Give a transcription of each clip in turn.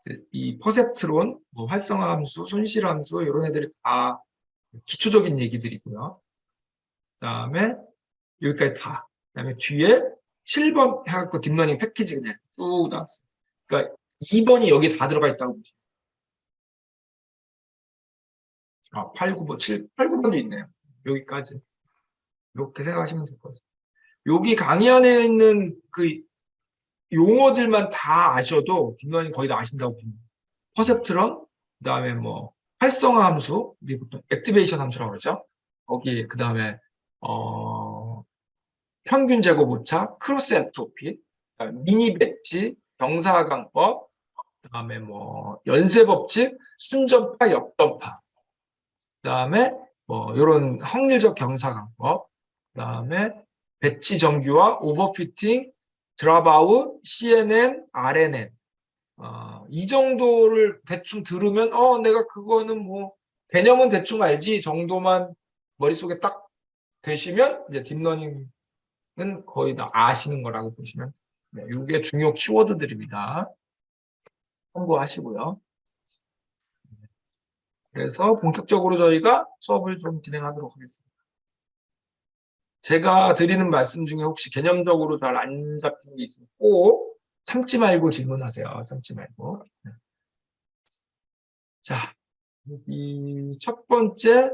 이제 이 퍼셉트론, 뭐 활성화 함수, 손실 함수 이런 애들이 다 기초적인 얘기들이고요. 그다음에 여기까지 다. 그다음에 뒤에 7번 해갖고 딥러닝 패키지 그냥 쭉 나왔어요. 그러니까 2번이 여기 다 들어가 있다고 보시면. 8, 9번, 7, 8, 9번도 있네요. 여기까지. 이렇게 생각하시면 될 것 같아요. 여기 강의 안에 있는 그 용어들만 다 아셔도 딥러닝 거의 다 아신다고 봅니다. 퍼셉트론, 그다음에 뭐 활성화 함수, 우리 보통 액티베이션 함수라고 그러죠. 거기 그다음에 평균 제곱 오차, 크로스 엔트로피, 미니 배치, 병사하강법, 그다음에 뭐 연쇄 법칙, 순전파, 역전파, 그다음에 뭐 이런 확률적 경사강법, 그다음에 배치 정규화, 오버피팅, 드랍아웃, CNN, RNN. 이 정도를 대충 들으면 내가 그거는 뭐 개념은 대충 알지 정도만 머릿속에 딱 되시면 이제 딥러닝은 거의 다 아시는 거라고 보시면 이게 중요 키워드들입니다. 참고하시고요. 그래서 본격적으로 저희가 수업을 좀 진행하도록 하겠습니다. 제가 드리는 말씀 중에 혹시 개념적으로 잘 안 잡히는 게 있으면 꼭 참지 말고 질문하세요. 참지 말고. 자, 이 첫 번째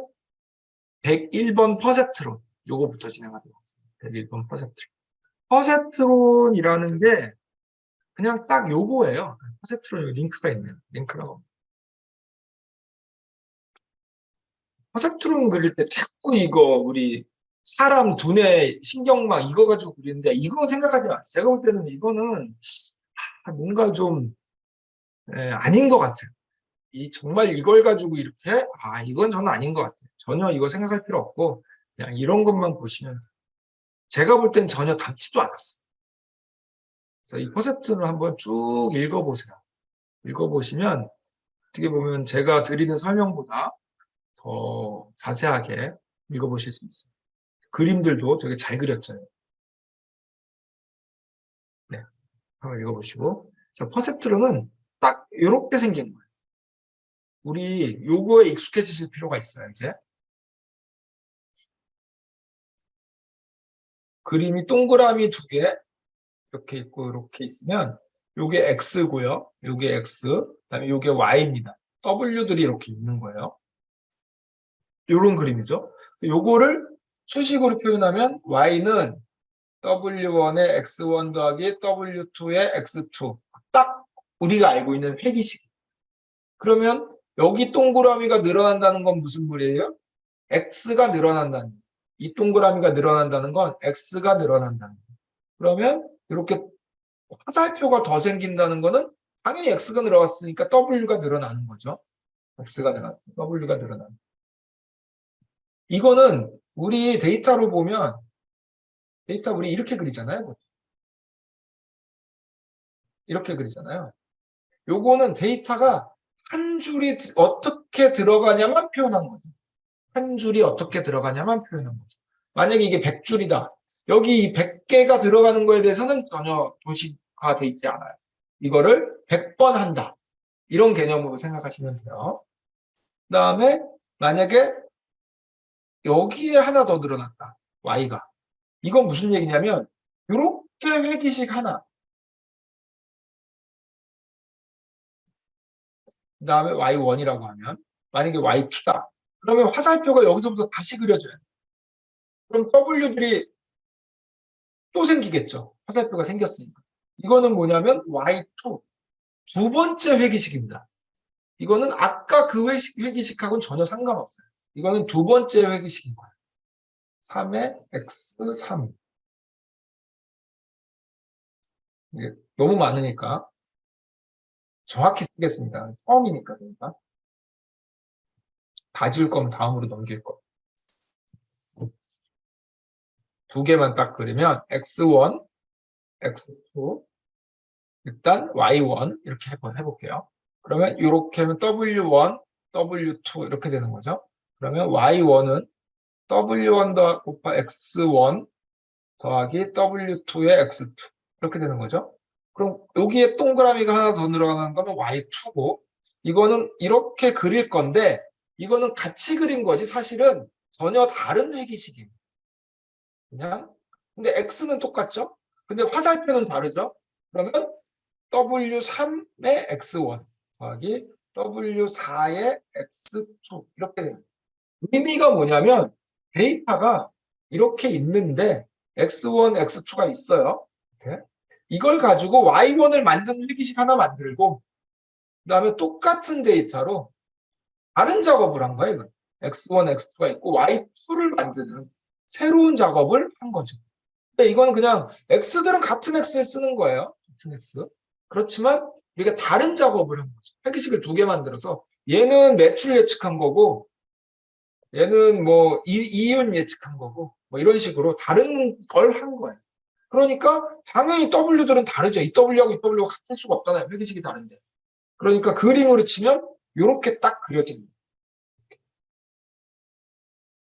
101번 퍼셉트론 요거부터 진행하도록 하겠습니다. 101번 퍼셉트론. 퍼셉트론이라는 게 그냥 딱 요거예요. 퍼셉트론 링크가 있네요. 링크라고. 퍼셉트론 그릴 때 자꾸 이거 우리 사람 두뇌 신경막 이거 가지고 그리는데 이거 생각하지 마세요. 제가 볼 때는 이거는 뭔가 좀 아닌 것 같아요. 정말 이걸 가지고 이렇게 이건 저는 아닌 것 같아요. 전혀 이거 생각할 필요 없고 그냥 이런 것만 보시면 제가 볼 땐 전혀 닮지도 않았어요. 그래서 이 퍼셉트를 한번 쭉 읽어보세요. 읽어보시면 어떻게 보면 제가 드리는 설명보다 더 자세하게 읽어보실 수 있어요. 그림들도 되게 잘 그렸잖아요. 네, 한번 읽어보시고. 자, 퍼셉트론은 딱 이렇게 생긴 거예요. 우리 요거에 익숙해지실 필요가 있어요, 이제. 그림이 동그라미 두 개 이렇게 있고 이렇게 있으면 요게 X고요. 요게 X, 그다음에 요게 Y입니다. W들이 이렇게 있는 거예요. 요런 그림이죠. 요거를 수식으로 표현하면 Y는 W1의 X1 더하기 W2의 X2. 딱 우리가 알고 있는 회기식. 그러면 여기 동그라미가 늘어난다는 건 무슨 말이에요? X가 늘어난다는. 이 동그라미가 늘어난다는 건 X가 늘어난다는. 그러면 이렇게 화살표가 더 생긴다는 거는 당연히 X가 늘어났으니까 W가 늘어나는 거죠. X가 늘어나는, W가 늘어나는. 이거는 우리 데이터로 보면 데이터 우리 이렇게 그리잖아요. 이렇게 그리잖아요. 요거는 데이터가 한 줄이 어떻게 들어가냐만 표현한 거죠. 한 줄이 어떻게 들어가냐만 표현한 거죠. 만약에 이게 100줄이다. 여기 이 100개가 들어가는 거에 대해서는 전혀 도식화되어 있지 않아요. 이거를 100번 한다. 이런 개념으로 생각하시면 돼요. 그 다음에 만약에 여기에 하나 더 늘어났다. Y가. 이건 무슨 얘기냐면 이렇게 회기식 하나. 그 다음에 Y1이라고 하면 만약에 Y2다. 그러면 화살표가 여기서부터 다시 그려져요. 그럼 W들이 또 생기겠죠. 화살표가 생겼으니까. 이거는 뭐냐면 Y2. 두 번째 회기식입니다. 이거는 아까 그 회기식하고는 전혀 상관없어요. 이거는 두 번째 회기식인 거예요. 3의 X3. 이게 너무 많으니까 정확히 쓰겠습니다. 처음이니까 그러니까. 다 지울 거면 다음으로 넘길 거. 두 개만 딱 그리면 X1, X2, 일단 Y1 이렇게 해볼게요. 그러면 이렇게 하면 W1, W2 이렇게 되는 거죠. 그러면 Y1은 W1 곱하 X1 더하기 W2의 X2 이렇게 되는 거죠. 그럼 여기에 동그라미가 하나 더 늘어나는 거는 y2고 이거는 이렇게 그릴 건데 이거는 같이 그린 거지 사실은 전혀 다른 회기식이에요. 그냥 근데 x는 똑같죠? 근데 화살표는 다르죠? 그러면 W3의 x1 더하기 W4의 x2 이렇게 됩니다. 의미가 뭐냐면 데이터가 이렇게 있는데 x1, x2가 있어요. 이렇게. 이걸 가지고 y1을 만드는 회기식 하나 만들고 그다음에 똑같은 데이터로 다른 작업을 한 거예요. x1, x2가 있고 y2를 만드는 새로운 작업을 한 거죠. 근데 이거는 그냥 x들은 같은 x에 쓰는 거예요. 같은 x. 그렇지만 우리가 다른 작업을 한 거죠. 회기식을 두 개 만들어서 얘는 매출 예측한 거고 얘는 뭐 이윤 예측한 거고 뭐 이런 식으로 다른 걸 한 거예요. 그러니까 당연히 W들은 다르죠. 이 W하고 이 W가 같을 수가 없잖아요. 회계식이 다른데. 그러니까 그림으로 치면 이렇게 딱 그려집니다.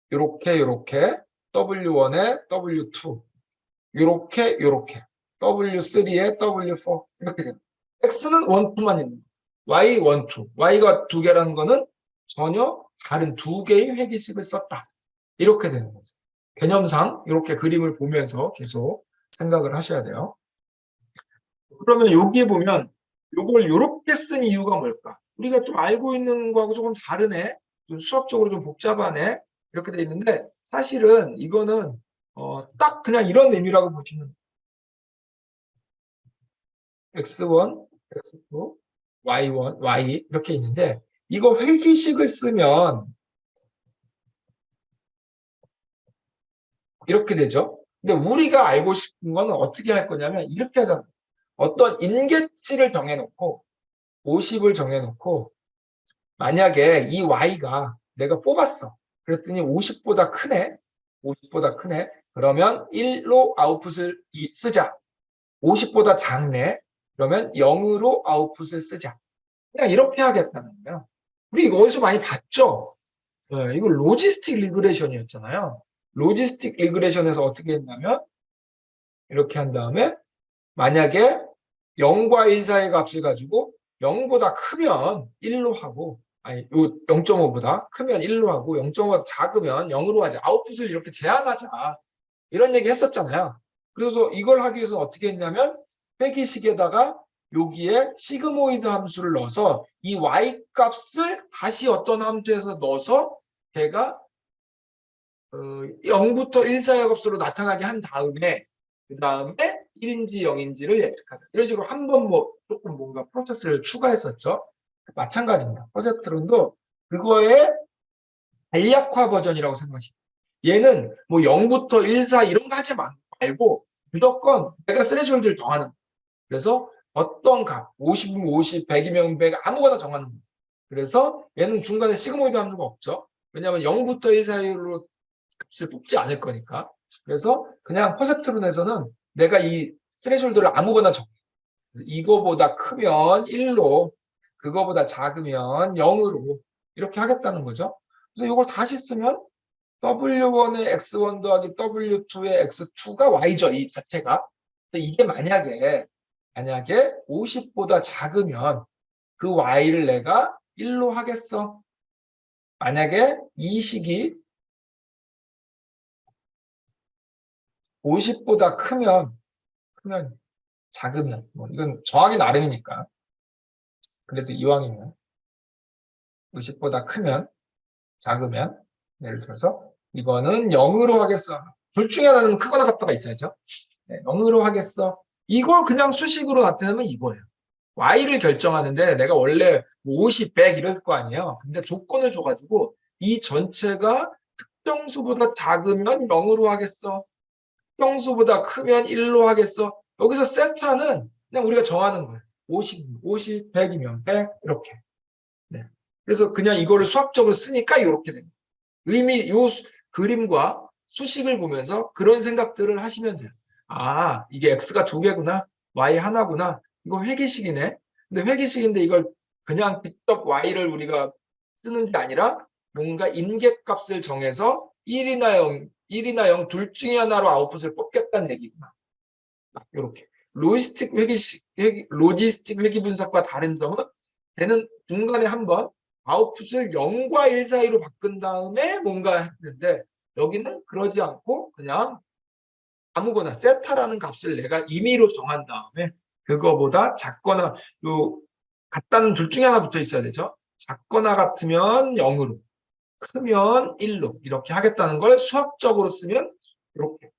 이렇게 W1에 W2 이렇게 W3에 W4 이렇게 됩니다. X는 1, 2만 있는 거예요. Y, 1, 2. Y가 두 개라는 거는 전혀 다른 두 개의 회계식을 썼다. 이렇게 되는 거죠. 개념상 이렇게 그림을 보면서 계속 생각을 하셔야 돼요. 그러면 여기에 보면 이걸 이렇게 쓴 이유가 뭘까? 우리가 좀 알고 있는 거하고 조금 다르네. 좀 수학적으로 좀 복잡하네. 이렇게 돼 있는데 사실은 이거는 딱 그냥 이런 의미라고 보시면 x1, x2, y1, y 이렇게 있는데 이거 회기식을 쓰면 이렇게 되죠. 근데 우리가 알고 싶은 거는 어떻게 할 거냐면 이렇게 하잖아요. 어떤 임계치를 정해놓고 50을 정해놓고 만약에 이 y가 내가 뽑았어. 그랬더니 50보다 크네. 50보다 크네. 그러면 1로 아웃풋을 쓰자. 50보다 작네. 그러면 0으로 아웃풋을 쓰자. 그냥 이렇게 하겠다는 거예요. 우리 이거 어디서 많이 봤죠? 네, 이거 로지스틱 리그레션이었잖아요. 로지스틱 리그레션에서 어떻게 했냐면 이렇게 한 다음에 만약에 0과 1 사이의 값을 가지고 0보다 크면 1로 하고 아니 요 0.5보다 크면 1로 하고 0.5보다 작으면 0으로 하자. 아웃풋을 이렇게 제한하자. 이런 얘기 했었잖아요. 그래서 이걸 하기 위해서 어떻게 했냐면 회기식에다가 여기에 시그모이드 함수를 넣어서 이 y 값을 다시 어떤 함수에서 넣어서 걔가 0부터 1 사이의 값으로 나타나게 한 다음에 그 다음에 1인지 0인지를 예측하자. 이런 식으로 한 번 뭐 조금 뭔가 프로세스를 추가했었죠. 마찬가지입니다. 퍼셉트론도 그거의 간략화 버전이라고 생각하시면 얘는 뭐 0부터 1, 4 이런 거 하지 말고 무조건 내가 스레시홀드를 정하는 거예요. 그래서 어떤 값, 50이면 50, 100이면 100 아무거나 정하는 거예요. 그래서 얘는 중간에 시그모이드 함수가 없죠. 왜냐하면 0부터 1 사이로 값을 뽑지 않을 거니까. 그래서 그냥 퍼셉트론에서는 내가 이 스레시홀드를 아무거나 정해. 이거보다 크면 1로, 그거보다 작으면 0으로 이렇게 하겠다는 거죠. 그래서 이걸 다시 쓰면 W1의 X1 더하기 W2의 X2가 Y죠. 이 자체가. 이게 만약에 50보다 작으면 그 Y를 내가 1로 하겠어. 만약에 이 식이 50보다 크면 작으면 뭐 이건 정하기 나름이니까 그래도 이왕이면 50보다 크면 작으면 예를 들어서 이거는 0으로 하겠어. 둘 중에 하나는 크거나 같다가 있어야죠. 네, 0으로 하겠어. 이걸 그냥 수식으로 나타내면 이거예요. y를 결정하는데 내가 원래 50, 100 이럴 거 아니에요. 근데 조건을 줘가지고 이 전체가 특정 수보다 작으면 0으로 하겠어. 특정 수보다 크면 1로 하겠어. 여기서 세타는 그냥 우리가 정하는 거예요. 50, 100이면 100 이렇게. 네. 그래서 그냥 이거를 수학적으로 쓰니까 이렇게 됩니다. 요 그림과 수식을 보면서 그런 생각들을 하시면 돼요. 아, 이게 x가 두 개구나. y 하나구나. 이거 회계식이네. 근데 회계식인데 이걸 그냥 직접 y를 우리가 쓰는 게 아니라 뭔가 임계값을 정해서 1이나 0, 1이나 0 둘 중에 하나로 아웃풋을 뽑겠다는 얘기구나. 이렇게. 로지스틱 회귀 분석과 다른 점은 걔는 중간에 한번 아웃풋을 0과 1 사이로 바꾼 다음에 뭔가 했는데 여기는 그러지 않고 그냥 아무거나 세타라는 값을 내가 임의로 정한 다음에 그거보다 작거나 같다는 둘 중에 하나 붙어 있어야 되죠. 작거나 같으면 0으로 크면 1로 이렇게 하겠다는 걸 수학적으로 쓰면 이렇게.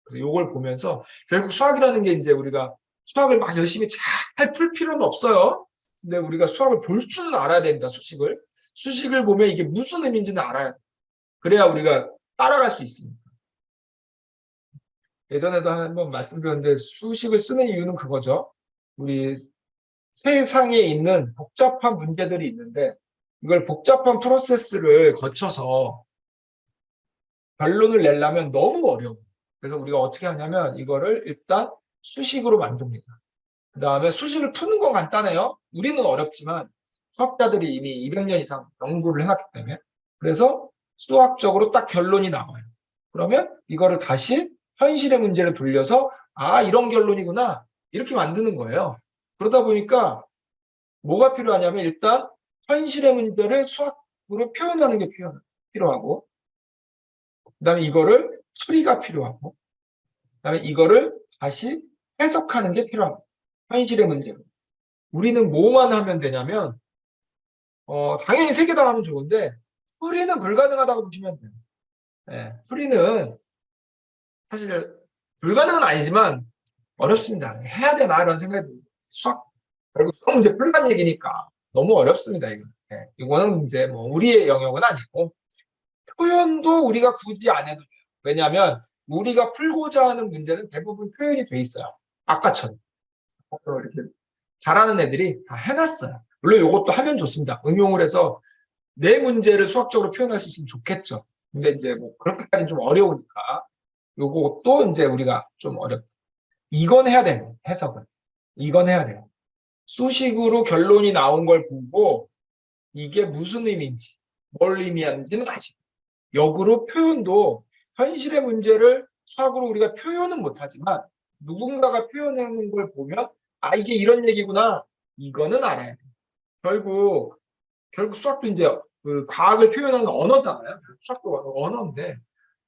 그래서 이걸 보면서 결국 수학이라는 게 이제 우리가 수학을 막 열심히 잘 풀 필요는 없어요. 근데 우리가 수학을 볼 줄은 알아야 됩니다. 수식을 보면 이게 무슨 의미인지는 알아야 돼. 그래야 우리가 따라갈 수 있습니다. 예전에도 한번 말씀드렸는데 수식을 쓰는 이유는 그거죠. 우리 세상에 있는 복잡한 문제들이 있는데 이걸 복잡한 프로세스를 거쳐서 결론을 내려면 너무 어려워. 그래서 우리가 어떻게 하냐면 이거를 일단 수식으로 만듭니다. 그 다음에 수식을 푸는 건 간단해요. 우리는 어렵지만 수학자들이 이미 200년 이상 연구를 해놨기 때문에. 그래서 수학적으로 딱 결론이 나와요. 그러면 이거를 다시 현실의 문제를 돌려서 아 이런 결론이구나 이렇게 만드는 거예요. 그러다 보니까 뭐가 필요하냐면 일단 현실의 문제를 수학으로 표현하는 게 필요하고 그다음에 이거를 추리가 필요하고 그다음에 이거를 다시 해석하는 게 필요합니다. 현실의 문제로. 우리는 뭐만 하면 되냐면 당연히 세 개 다 하면 좋은데 풀이는 불가능하다고 보시면 돼요. 네, 풀이는 사실 불가능은 아니지만 어렵습니다. 해야 되나 이런 생각이 듭니다. 수학 결국 수학 문제 풀만 얘기니까 너무 어렵습니다. 네, 이거는 이제 뭐 우리의 영역은 아니고 표현도 우리가 굳이 안 해도 돼요. 왜냐하면 우리가 풀고자 하는 문제는 대부분 표현이 돼 있어요. 아까처럼 이렇게 잘하는 애들이 다 해놨어요. 물론 이것도 하면 좋습니다. 응용을 해서 내 문제를 수학적으로 표현할 수 있으면 좋겠죠. 근데 이제 뭐 그렇게까지는 좀 어려우니까 요것도 이제 우리가 좀 어렵다. 이건 해야 돼요. 해석은. 이건 해야 돼요. 수식으로 결론이 나온 걸 보고 이게 무슨 의미인지 뭘 의미하는지는 아시고 역으로 표현도 현실의 문제를 수학으로 우리가 표현은 못하지만 누군가가 표현하는 걸 보면 아 이게 이런 얘기구나 이거는 알아야 돼요. 결국 수학도 이제 그 과학을 표현하는 언어잖아요. 수학도 언어인데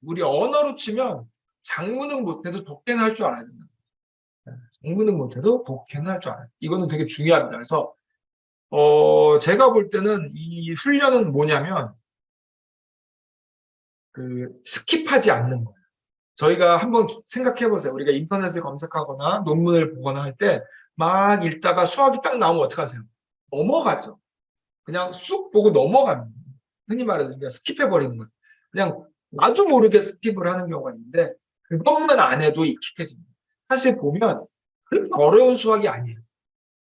우리 언어로 치면 작문은 못해도 독해는 할 줄 알아야 된다. 작문은 못해도 독해는 할 줄 알아요. 이거는 되게 중요합니다. 그래서 제가 볼 때는 이 훈련은 뭐냐면 그 스킵하지 않는 거예요. 저희가 한번 생각해 보세요. 우리가 인터넷을 검색하거나 논문을 보거나 할 때 막 읽다가 수학이 딱 나오면 어떡하세요? 넘어가죠. 그냥 쑥 보고 넘어갑니다. 흔히 말해서 그냥 스킵해 버리는 거죠. 그냥 나도 모르게 스킵을 하는 경우가 있는데 그것만 안 해도 익숙해집니다. 사실 보면 그렇게 어려운 수학이 아니에요.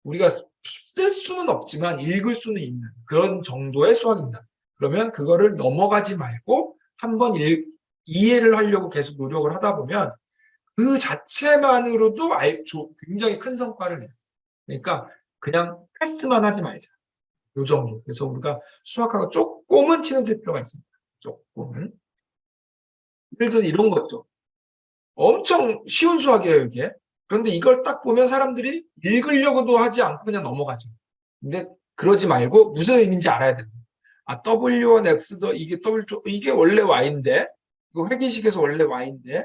우리가 쓸 수는 없지만 읽을 수는 있는 그런 정도의 수학입니다. 그러면 그거를 넘어가지 말고 한번 이해를 하려고 계속 노력을 하다 보면 그 자체만으로도 굉장히 큰 성과를 내요. 그러니까 그냥 패스만 하지 말자. 요 정도. 그래서 우리가 수학하고 조금은 친해질 필요가 있습니다. 조금은. 예를 들어서 이런 거죠. 엄청 쉬운 수학이에요, 이게. 그런데 이걸 딱 보면 사람들이 읽으려고도 하지 않고 그냥 넘어가죠. 근데 그러지 말고 무슨 의미인지 알아야 됩니다. 아, W1 X도 이게 원래 Y인데, 이거 회계식에서 원래 Y인데,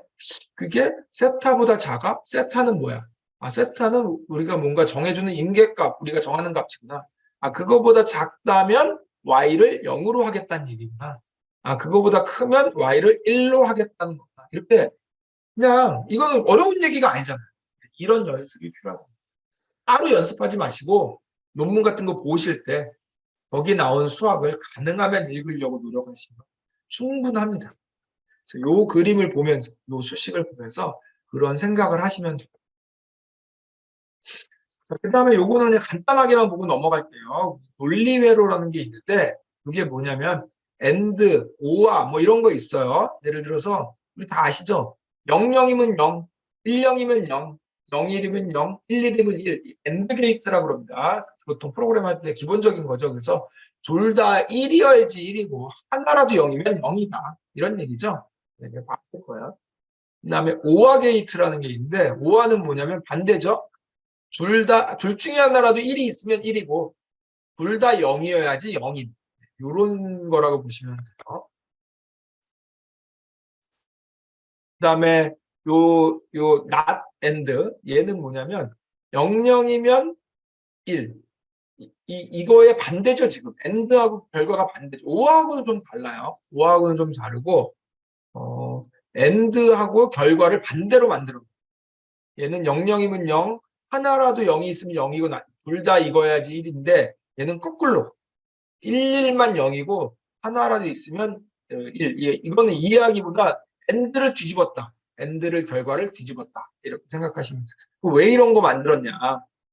그게 세타보다 작아? 세타는 뭐야? 아, 세타는 우리가 뭔가 정해주는 임계값, 우리가 정하는 값이구나. 아, 그거보다 작다면 Y를 0으로 하겠다는 얘기구나. 아, 그거보다 크면 Y를 1로 하겠다는 거구나. 이렇게 그냥 이거는 어려운 얘기가 아니잖아요. 이런 연습이 필요하고 따로 연습하지 마시고 논문 같은 거 보실 때 거기 나온 수학을 가능하면 읽으려고 노력하시면 충분합니다. 요 그림을 보면서 요 수식을 보면서 그런 생각을 하시면 돼요. 그 다음에 요거는 그냥 간단하게만 보고 넘어갈게요. 논리회로라는 게 있는데 그게 뭐냐면 and, or와 뭐 이런 거 있어요. 예를 들어서 우리 다 아시죠? 00이면 0, 10이면 0, 01이면 0, 11이면 1. and 게이트라고 그럽니다. 보통 프로그램 할 때 기본적인 거죠. 그래서 둘 다 1이어야지 1이고 하나라도 0이면 0이다. 이런 얘기죠. 네, 바꿀 거예요. 그다음에 오화 게이트라는 게 있는데 오화는 뭐냐면 반대죠. 둘 중에 하나라도 1이 있으면 1이고 둘 다 0이어야지 0인. 요런 거라고 보시면 돼요. 그다음에 not and 얘는 뭐냐면 00이면 1. 이거의 반대죠, 지금. and하고 결과가 반대죠. 오하고는 좀 달라요. 오하고는 좀 다르고, and하고 결과를 반대로 만들어. 얘는 00이면 0, 하나라도 0이 있으면 0이고, 둘 다 이거야지 1인데, 얘는 거꾸로. 1만 0이고, 하나라도 있으면 1. 이거는 이해하기보다 and를 뒤집었다. and를 결과를 뒤집었다. 이렇게 생각하시면 돼요. 왜 이런 거 만들었냐.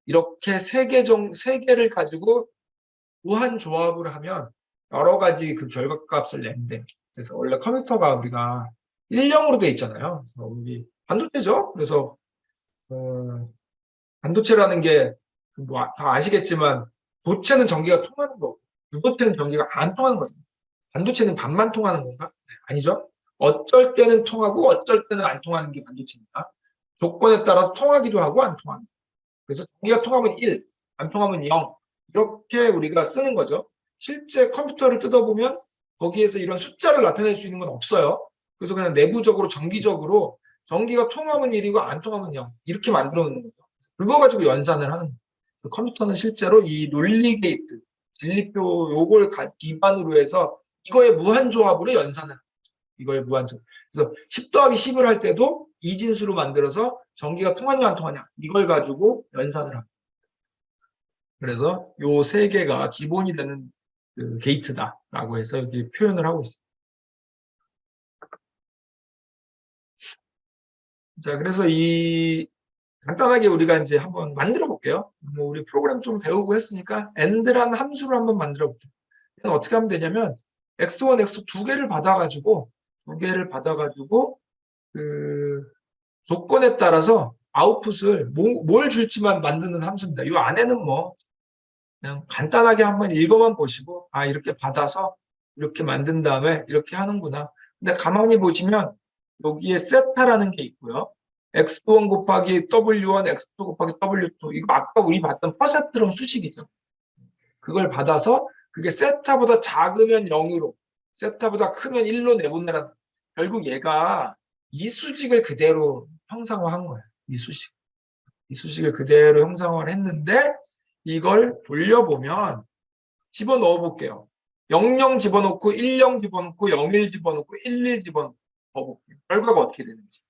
이렇게 세 개를 가지고 무한 조합을 하면 여러 가지 그 결과값을 낸대. 그래서 원래 컴퓨터가 우리가 1령으로 돼 있잖아요. 그래서 우리 반도체죠. 그래서 반도체라는 게 뭐 다 아시겠지만 도체는 전기가 통하는 거고 무도체는 전기가 안 통하는 거잖아요. 반도체는 반만 통하는 건가? 네, 아니죠. 어쩔 때는 통하고 어쩔 때는 안 통하는 게 반도체입니다. 조건에 따라서 통하기도 하고 안 통하는. 그래서 전기가 통하면 1, 안 통하면 0. 이렇게 우리가 쓰는 거죠. 실제 컴퓨터를 뜯어보면 거기에서 이런 숫자를 나타낼 수 있는 건 없어요. 그래서 그냥 내부적으로 정기적으로 전기가 통하면 1이고 안 통하면 0. 이렇게 만들어 놓는 거죠. 그거 가지고 연산을 하는 거예요. 컴퓨터는 실제로 이 논리 게이트, 진리표 요걸 기반으로 해서 이거의 무한조합으로 연산을 합니다. 이거의 무한조합. 그래서 10 더하기 10을 할 때도 이진수로 만들어서 전기가 통하냐 안 통하냐 이걸 가지고 연산을 합니다. 그래서 요 세 개가 기본이 되는 그 게이트다라고 해서 여기 표현을 하고 있습니다. 자, 그래서 간단하게 우리가 이제 한번 만들어 볼게요. 뭐 우리 프로그램 좀 배우고 했으니까 and라는 함수를 한번 만들어 볼게요. 어떻게 하면 되냐면 x1, x2 두 개를 받아가지고 그 조건에 따라서 아웃풋을 뭘 줄지만 만드는 함수입니다. 이 안에는 뭐 그냥 간단하게 한번 읽어만 보시고 아 이렇게 받아서 이렇게 만든 다음에 이렇게 하는구나. 근데 가만히 보시면 여기에 세타라는 게 있고요. x1 곱하기 w1, x2 곱하기 w2 이거 아까 우리 봤던 퍼센트럼 수식이죠. 그걸 받아서 그게 세타보다 작으면 0으로 세타보다 크면 1로 내보내라. 결국 얘가 이 수식을 그대로 형상화한 거예요. 이 수식을 그대로 형상화를 했는데 이걸 돌려보면 집어넣어 볼게요. 00 집어넣고 10 집어넣고 01 집어넣고 11 집어넣어 볼게요. 결과가 어떻게 되는지.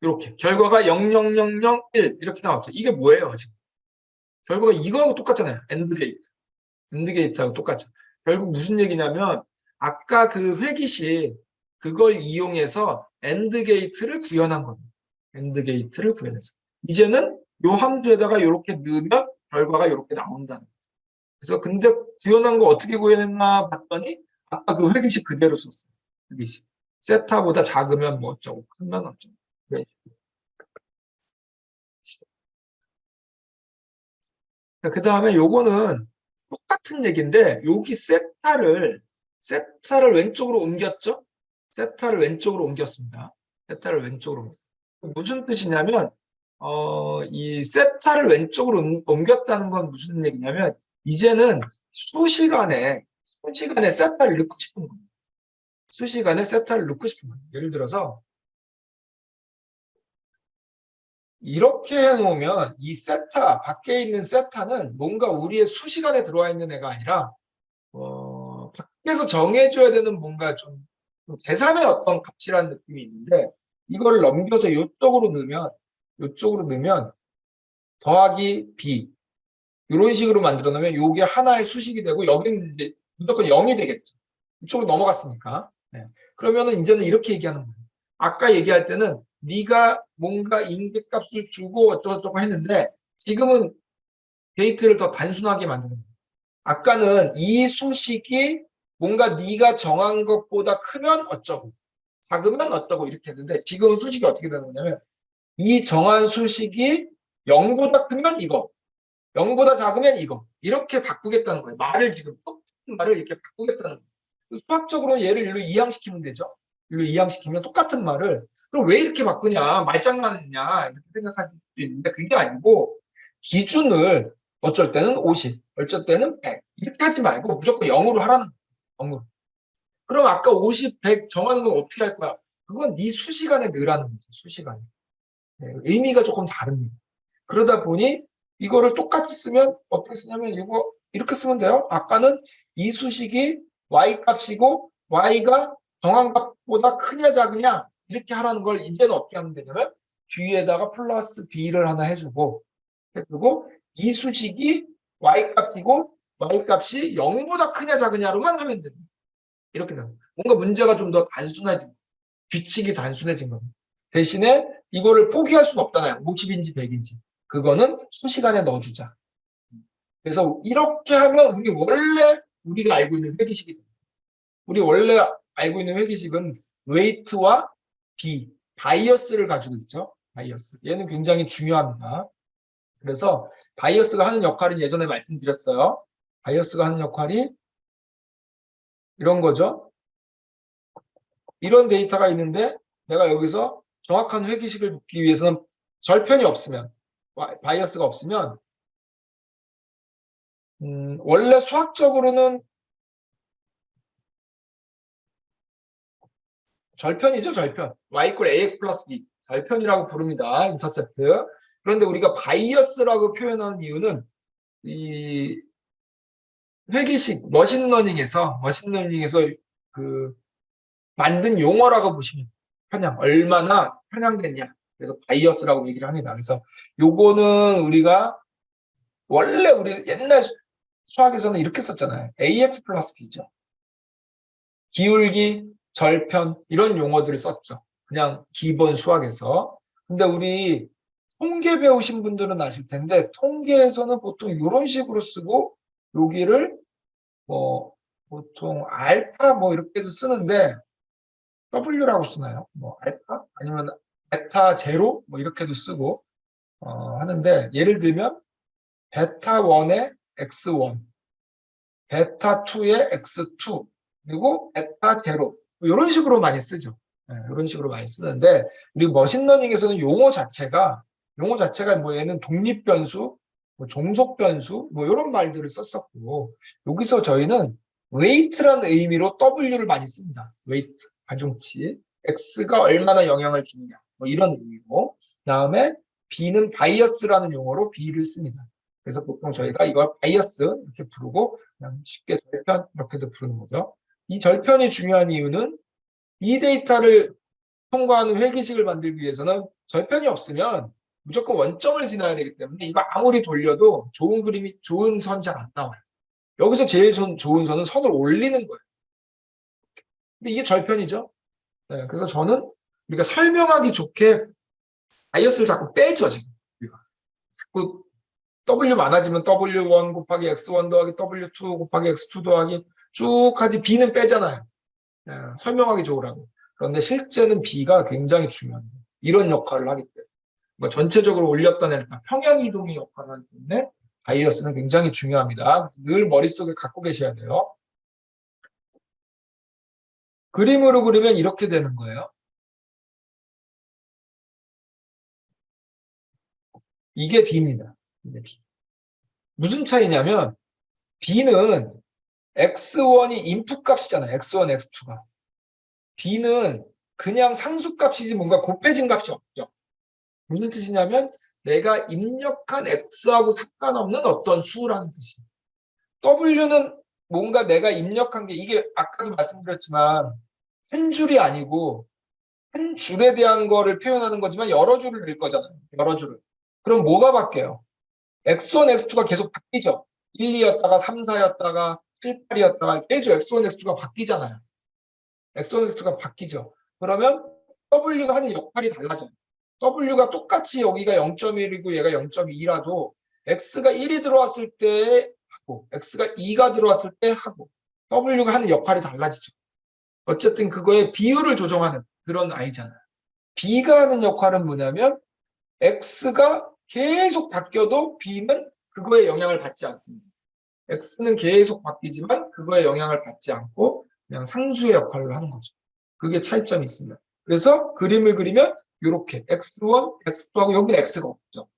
이렇게 결과가 00001 이렇게 나왔죠. 이게 뭐예요 지금? 결과가 이거하고 똑같잖아요. 엔드 게이트. 엔드 게이트하고 똑같죠. 결국 무슨 얘기냐면 아까 그 회기식 그걸 이용해서 엔드 게이트를 구현한 겁니다. 엔드 게이트를 구현해서. 이제는 요 함수에다가 이렇게 넣으면 결과가 이렇게 나온다는 거예요. 그래서 근데 구현한 거 어떻게 구현했나 봤더니 아까 그 회기식 그대로 썼어요. 회기식. 세타보다 작으면 뭐 어쩌고 크면 어쩌고. 네. 그 다음에 요거는 똑같은 얘기인데 여기 세타를 왼쪽으로 옮겼죠? 세타를 왼쪽으로 옮겼습니다. 세타를 왼쪽으로 옮겼습니다. 무슨 뜻이냐면 이 세타를 왼쪽으로 옮겼다는 건 무슨 얘기냐면 이제는 수시간에 세타를 넣고 싶은 겁니다. 수시간에 세타를 넣고 싶은 거예요. 예를 들어서 이렇게 해놓으면 이 세타 밖에 있는 세타는 뭔가 우리의 수시간에 들어와 있는 애가 아니라 밖에서 정해줘야 되는 뭔가 좀 제3의 어떤 값이라는 느낌이 있는데 이걸 넘겨서 이쪽으로 넣으면 더하기 b 이런 식으로 만들어 놓으면 이게 하나의 수식이 되고 여기는 이제 무조건 0이 되겠죠. 이쪽으로 넘어갔으니까. 네. 그러면은 이제는 이렇게 얘기하는 거예요. 아까 얘기할 때는 네가 뭔가 인계값을 주고 어쩌고저쩌고 했는데 지금은 데이트를 더 단순하게 만드는 거예요. 아까는 이 수식이 뭔가 네가 정한 것보다 크면 어쩌고 작으면 어쩌고 이렇게 했는데 지금은 수식이 어떻게 되는 거냐면 이 정한 수식이 0보다 크면 이거 0보다 작으면 이거 이렇게 바꾸겠다는 거예요. 말을 지금 똑같은 말을 이렇게 바꾸겠다는 거예요. 수학적으로 얘를 일로 이항시키면 되죠. 일로 이항시키면 똑같은 말을 그럼 왜 이렇게 바꾸냐? 말장난이냐? 이렇게 생각할 수도 있는데 그게 아니고 기준을 어쩔 때는 50, 어쩔 때는 100 이렇게 하지 말고 무조건 0으로 하라는 거예요. 0으로. 그럼 아까 50, 100 정하는 건 어떻게 할 거야? 그건 네 수시간에 넣으라는 거죠. 수시간에. 네, 의미가 조금 다릅니다. 그러다 보니 이거를 똑같이 쓰면 어떻게 쓰냐면 이거 이렇게 쓰면 돼요. 아까는 이 수식이 y 값이고 y가 정한 값보다 크냐 작으냐 이렇게 하라는 걸 이제는 어떻게 하면 되냐면 뒤에다가 플러스 b를 하나 해주고 이 수식이 y 값이고 y 값이 0보다 크냐 작으냐로만 하면 됩니다. 이렇게 되는 뭔가 문제가 좀 더 단순해진 규칙이 단순해진 겁니다. 대신에 이거를 포기할 수는 없잖아요. 50인지 100인지. 그거는 수시간에 넣어주자. 그래서 이렇게 하면 우리가 알고 있는 회기식이 됩니다. 우리 원래 알고 있는 회기식은 웨이트와 바이어스를 가지고 있죠. 바이어스. 얘는 굉장히 중요합니다. 그래서 바이어스가 하는 역할은 예전에 말씀드렸어요. 바이어스가 하는 역할이 이런 거죠. 이런 데이터가 있는데 내가 여기서 정확한 회기식을 묻기 위해서는 절편이 없으면 바이어스가 없으면 원래 수학적으로는 절편이죠, 절편. y equal ax 플러스 b. 절편이라고 부릅니다. 인터셉트. 그런데 우리가 바이어스라고 표현하는 이유는 이 회기식, 머신러닝에서 그 만든 용어라고 보시면 얼마나 편향됐냐. 그래서 바이어스라고 얘기를 합니다. 그래서 요거는 우리가 원래 우리 옛날 수학에서는 이렇게 썼잖아요. ax 플러스 b죠. 기울기, 절편 이런 용어들을 썼죠. 그냥 기본 수학에서. 근데 우리 통계 배우신 분들은 아실 텐데 통계에서는 보통 이런 식으로 쓰고 여기를 뭐 보통 알파 뭐 이렇게도 쓰는데 W라고 쓰나요? 뭐 알파 아니면 베타 제로 뭐 이렇게도 쓰고 하는데 예를 들면 베타 1의 x1, 베타 2의 x2 그리고 베타 제로 이런 식으로 많이 쓰죠. 네, 이런 식으로 많이 쓰는데 우리 머신러닝에서는 용어 자체가 뭐 얘는 독립변수, 뭐 종속변수 뭐 이런 말들을 썼었고 여기서 저희는 웨이트라는 의미로 W를 많이 씁니다. 웨이트, 가중치. X가 얼마나 영향을 주느냐 뭐 이런 의미고 그다음에 B는 바이어스라는 용어로 B를 씁니다. 그래서 보통 저희가 이걸 바이어스 이렇게 부르고 그냥 쉽게 절편 이렇게도 부르는 거죠. 이 절편이 중요한 이유는 이 데이터를 통과하는 회기식을 만들기 위해서는 절편이 없으면 무조건 원점을 지나야 되기 때문에 이거 아무리 돌려도 좋은 선이 잘 안 나와요. 여기서 제일 좋은 선은 선을 올리는 거예요. 근데 이게 절편이죠. 네, 그래서 저는 우리가 설명하기 좋게 바이어스를 자꾸 빼죠, 지금. 자꾸 W 많아지면 W1 곱하기 X1 더하기 W2 곱하기 X2 더하기 쭉 하지 B는 빼잖아요. 네, 설명하기 좋으라고. 그런데 실제는 B가 굉장히 중요합니다. 이런 역할을 하기 때문에. 그러니까 전체적으로 올렸다 냈다 평행이동의 역할을 하기 때문에 바이어스는 굉장히 중요합니다. 늘 머릿속에 갖고 계셔야 돼요. 그림으로 그리면 이렇게 되는 거예요. 이게 B입니다. 이게 B. 무슨 차이냐면 B는 X1이 인풋 값이잖아요. X1, X2가. B는 그냥 상수값이지 뭔가 곱해진 값이 없죠. 무슨 뜻이냐면 내가 입력한 X하고 상관없는 어떤 수라는 뜻이에요. W는 뭔가 내가 입력한 게 이게 아까도 말씀드렸지만 한 줄이 아니고 한 줄에 대한 거를 표현하는 거지만 여러 줄을 넣을 거잖아요. 여러 줄을. 그럼 뭐가 바뀌어요? X1, X2가 계속 바뀌죠. 1, 2였다가 3, 4였다가 7, 8이었다가 계속 X1, X2가 바뀌잖아요. X1, X2가 바뀌죠. 그러면 W가 하는 역할이 달라져요. W가 똑같이 여기가 0.1이고 얘가 0.2라도 X가 1이 들어왔을 때 하고 X가 2가 들어왔을 때 하고 W가 하는 역할이 달라지죠. 어쨌든 그거의 비율을 조정하는 그런 아이잖아요. B가 하는 역할은 뭐냐면 X가 계속 바뀌어도 B는 그거에 영향을 받지 않습니다. X는 계속 바뀌지만 그거에 영향을 받지 않고 그냥 상수의 역할을 하는 거죠. 그게 차이점이 있습니다. 그래서 그림을 그리면 이렇게 x1, x2하고 여기는 x가 없죠.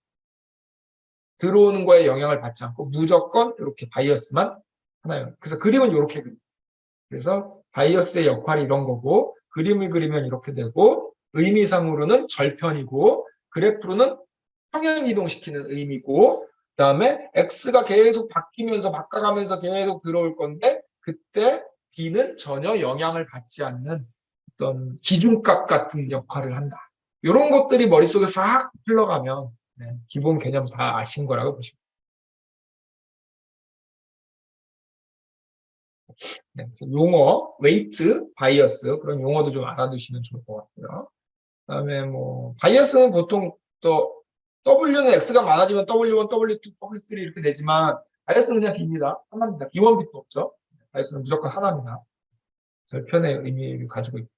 들어오는 거에 영향을 받지 않고 무조건 이렇게 바이어스만 하나요. 그래서 그림은 이렇게 그립니다. 그래서 바이어스의 역할이 이런 거고 그림을 그리면 이렇게 되고 의미상으로는 절편이고 그래프로는 평행 이동시키는 의미고 그다음에 x가 계속 바뀌면서 바꿔가면서 계속 들어올 건데 그때 b는 전혀 영향을 받지 않는 어떤 기준값 같은 역할을 한다. 이런 것들이 머릿속에 싹 흘러가면 기본 개념 다 아신 거라고 보시면 됩니다. 용어, 웨이트, 바이어스 그런 용어도 좀 알아두시면 좋을 것 같고요. 그다음에 뭐 바이어스는 보통 또 W는 X가 많아지면 W1, W2, W3 이렇게 되지만 바이어스는 그냥 B입니다. 하나입니다. B1, B도 없죠. 바이어스는 무조건 하나입니다. 절편의 의미를 가지고 있고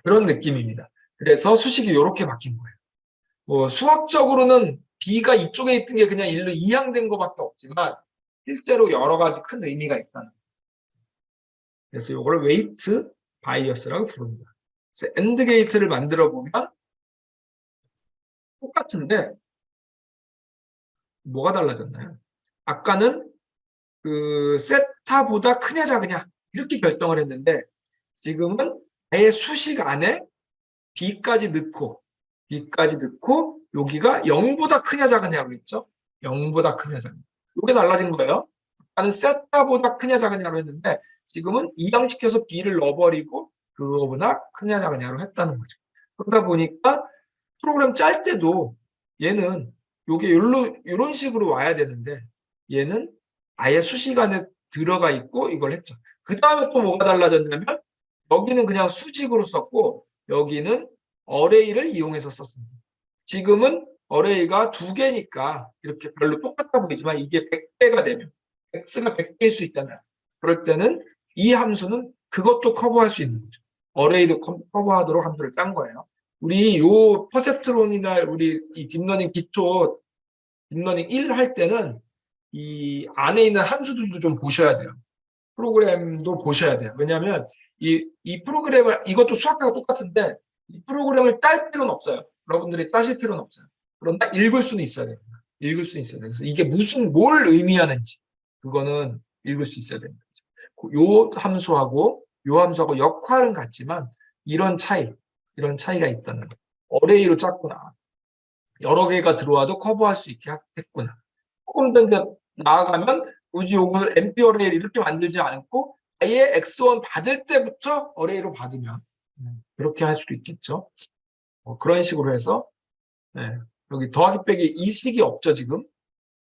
그런 느낌입니다. 그래서 수식이 이렇게 바뀐 거예요. 뭐 수학적으로는 B가 이쪽에 있던 게 그냥 일로 이양된 것밖에 없지만 실제로 여러 가지 큰 의미가 있다는 거예요. 그래서 이걸 웨이트 바이어스라고 부릅니다. 그래서 엔드 게이트를 만들어 보면 똑같은데 뭐가 달라졌나요? 아까는 그 세타보다 크냐 작으냐 이렇게 결정을 했는데 지금은 아예 수식 안에 b까지 넣고 여기가 0보다 크냐 작으냐고 했죠. 0보다 크냐 작으냐. 이게 달라진 거예요. 아까는 세타보다 크냐 작으냐로 했는데 지금은 이항시켜서 b를 넣어버리고 그거보다 크냐 작으냐로 했다는 거죠. 그러다 보니까 프로그램 짤 때도 얘는 요게 이런 식으로 와야 되는데 얘는 아예 수식 안에 들어가 있고 이걸 했죠. 그 다음에 또 뭐가 달라졌냐면 여기는 그냥 수직으로 썼고 여기는 어레이를 이용해서 썼습니다. 지금은 어레이가 두 개니까 이렇게 별로 똑같아 보이지만 이게 100개가 되면 x가 100개일 수 있다면 그럴 때는 이 함수는 그것도 커버할 수 있는 거죠. 어레이도 커버하도록 함수를 짠 거예요. 우리 요 퍼셉트론이나 우리 이 딥러닝 기초 딥러닝 1 할 때는 이 안에 있는 함수들도 좀 보셔야 돼요. 프로그램도 보셔야 돼요. 왜냐하면 이 프로그램을 이것도 수학과 똑같은데 이 프로그램을 딸 필요는 없어요. 여러분들이 따실 필요는 없어요. 그런데 읽을 수는 있어야 됩니다. 읽을 수는 있어야 돼요. 그래서 이게 뭘 의미하는지 그거는 읽을 수 있어야 됩니다. 요 함수하고 요 함수하고 역할은 같지만 이런 차이가 있다는 거예요. 어레이로 짰구나. 여러 개가 들어와도 커버할 수 있게 했구나. 조금 더 이제 나아가면 굳이 이것을 empty 어레이를 이렇게 만들지 않고 아예 x1 받을 때부터 어레이로 받으면 그렇게 할 수도 있겠죠. 그런 식으로 해서 여기 더하기 빼기 이 식이 없죠 지금.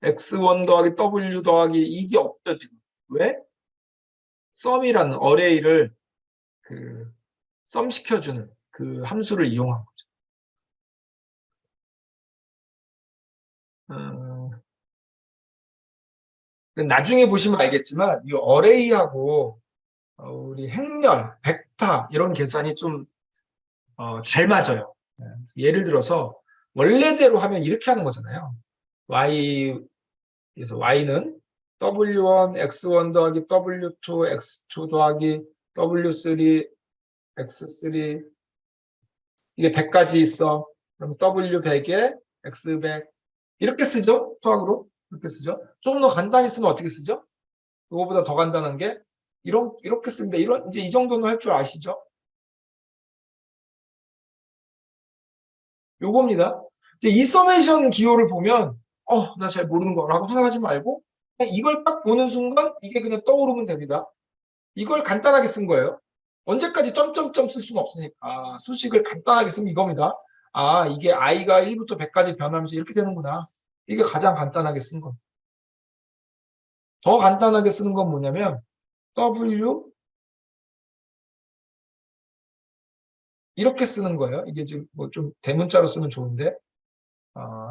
x1 더하기 w 더하기 이게 없죠 지금. 왜? 썸이라는 어레이를 썸 시켜주는 그 함수를 이용한 거죠. 나중에 보시면 알겠지만 이 어레이하고 우리 행렬, 벡터 이런 계산이 좀 잘 맞아요. 예를 들어서 원래대로 하면 이렇게 하는 거잖아요. 그래서 y는 w1, x1 더하기 w2, x2 더하기 w3, x3 이게 100까지 있어. 그럼 w 100에 x 100 이렇게 쓰죠. 수학으로 이렇게 쓰죠. 좀 더 간단히 쓰면 어떻게 쓰죠? 그거보다 더 간단한 게 이렇게 씁니다. 이제 이 정도는 할 줄 아시죠? 요겁니다. 이제 이 서메이션 기호를 보면 나 잘 모르는 거라고 생각하지 말고 그냥 이걸 딱 보는 순간 이게 그냥 떠오르면 됩니다. 이걸 간단하게 쓴 거예요. 언제까지 점점점 쓸 수는 없으니까 수식을 간단하게 쓰면 이겁니다. 이게 i가 1부터 100까지 변하면서 이렇게 되는구나. 이게 가장 간단하게 쓴 겁니다. 더 간단하게 쓰는 건 뭐냐면 w 이렇게 쓰는 거예요. 이게 지금 뭐 좀 대문자로 쓰면 좋은데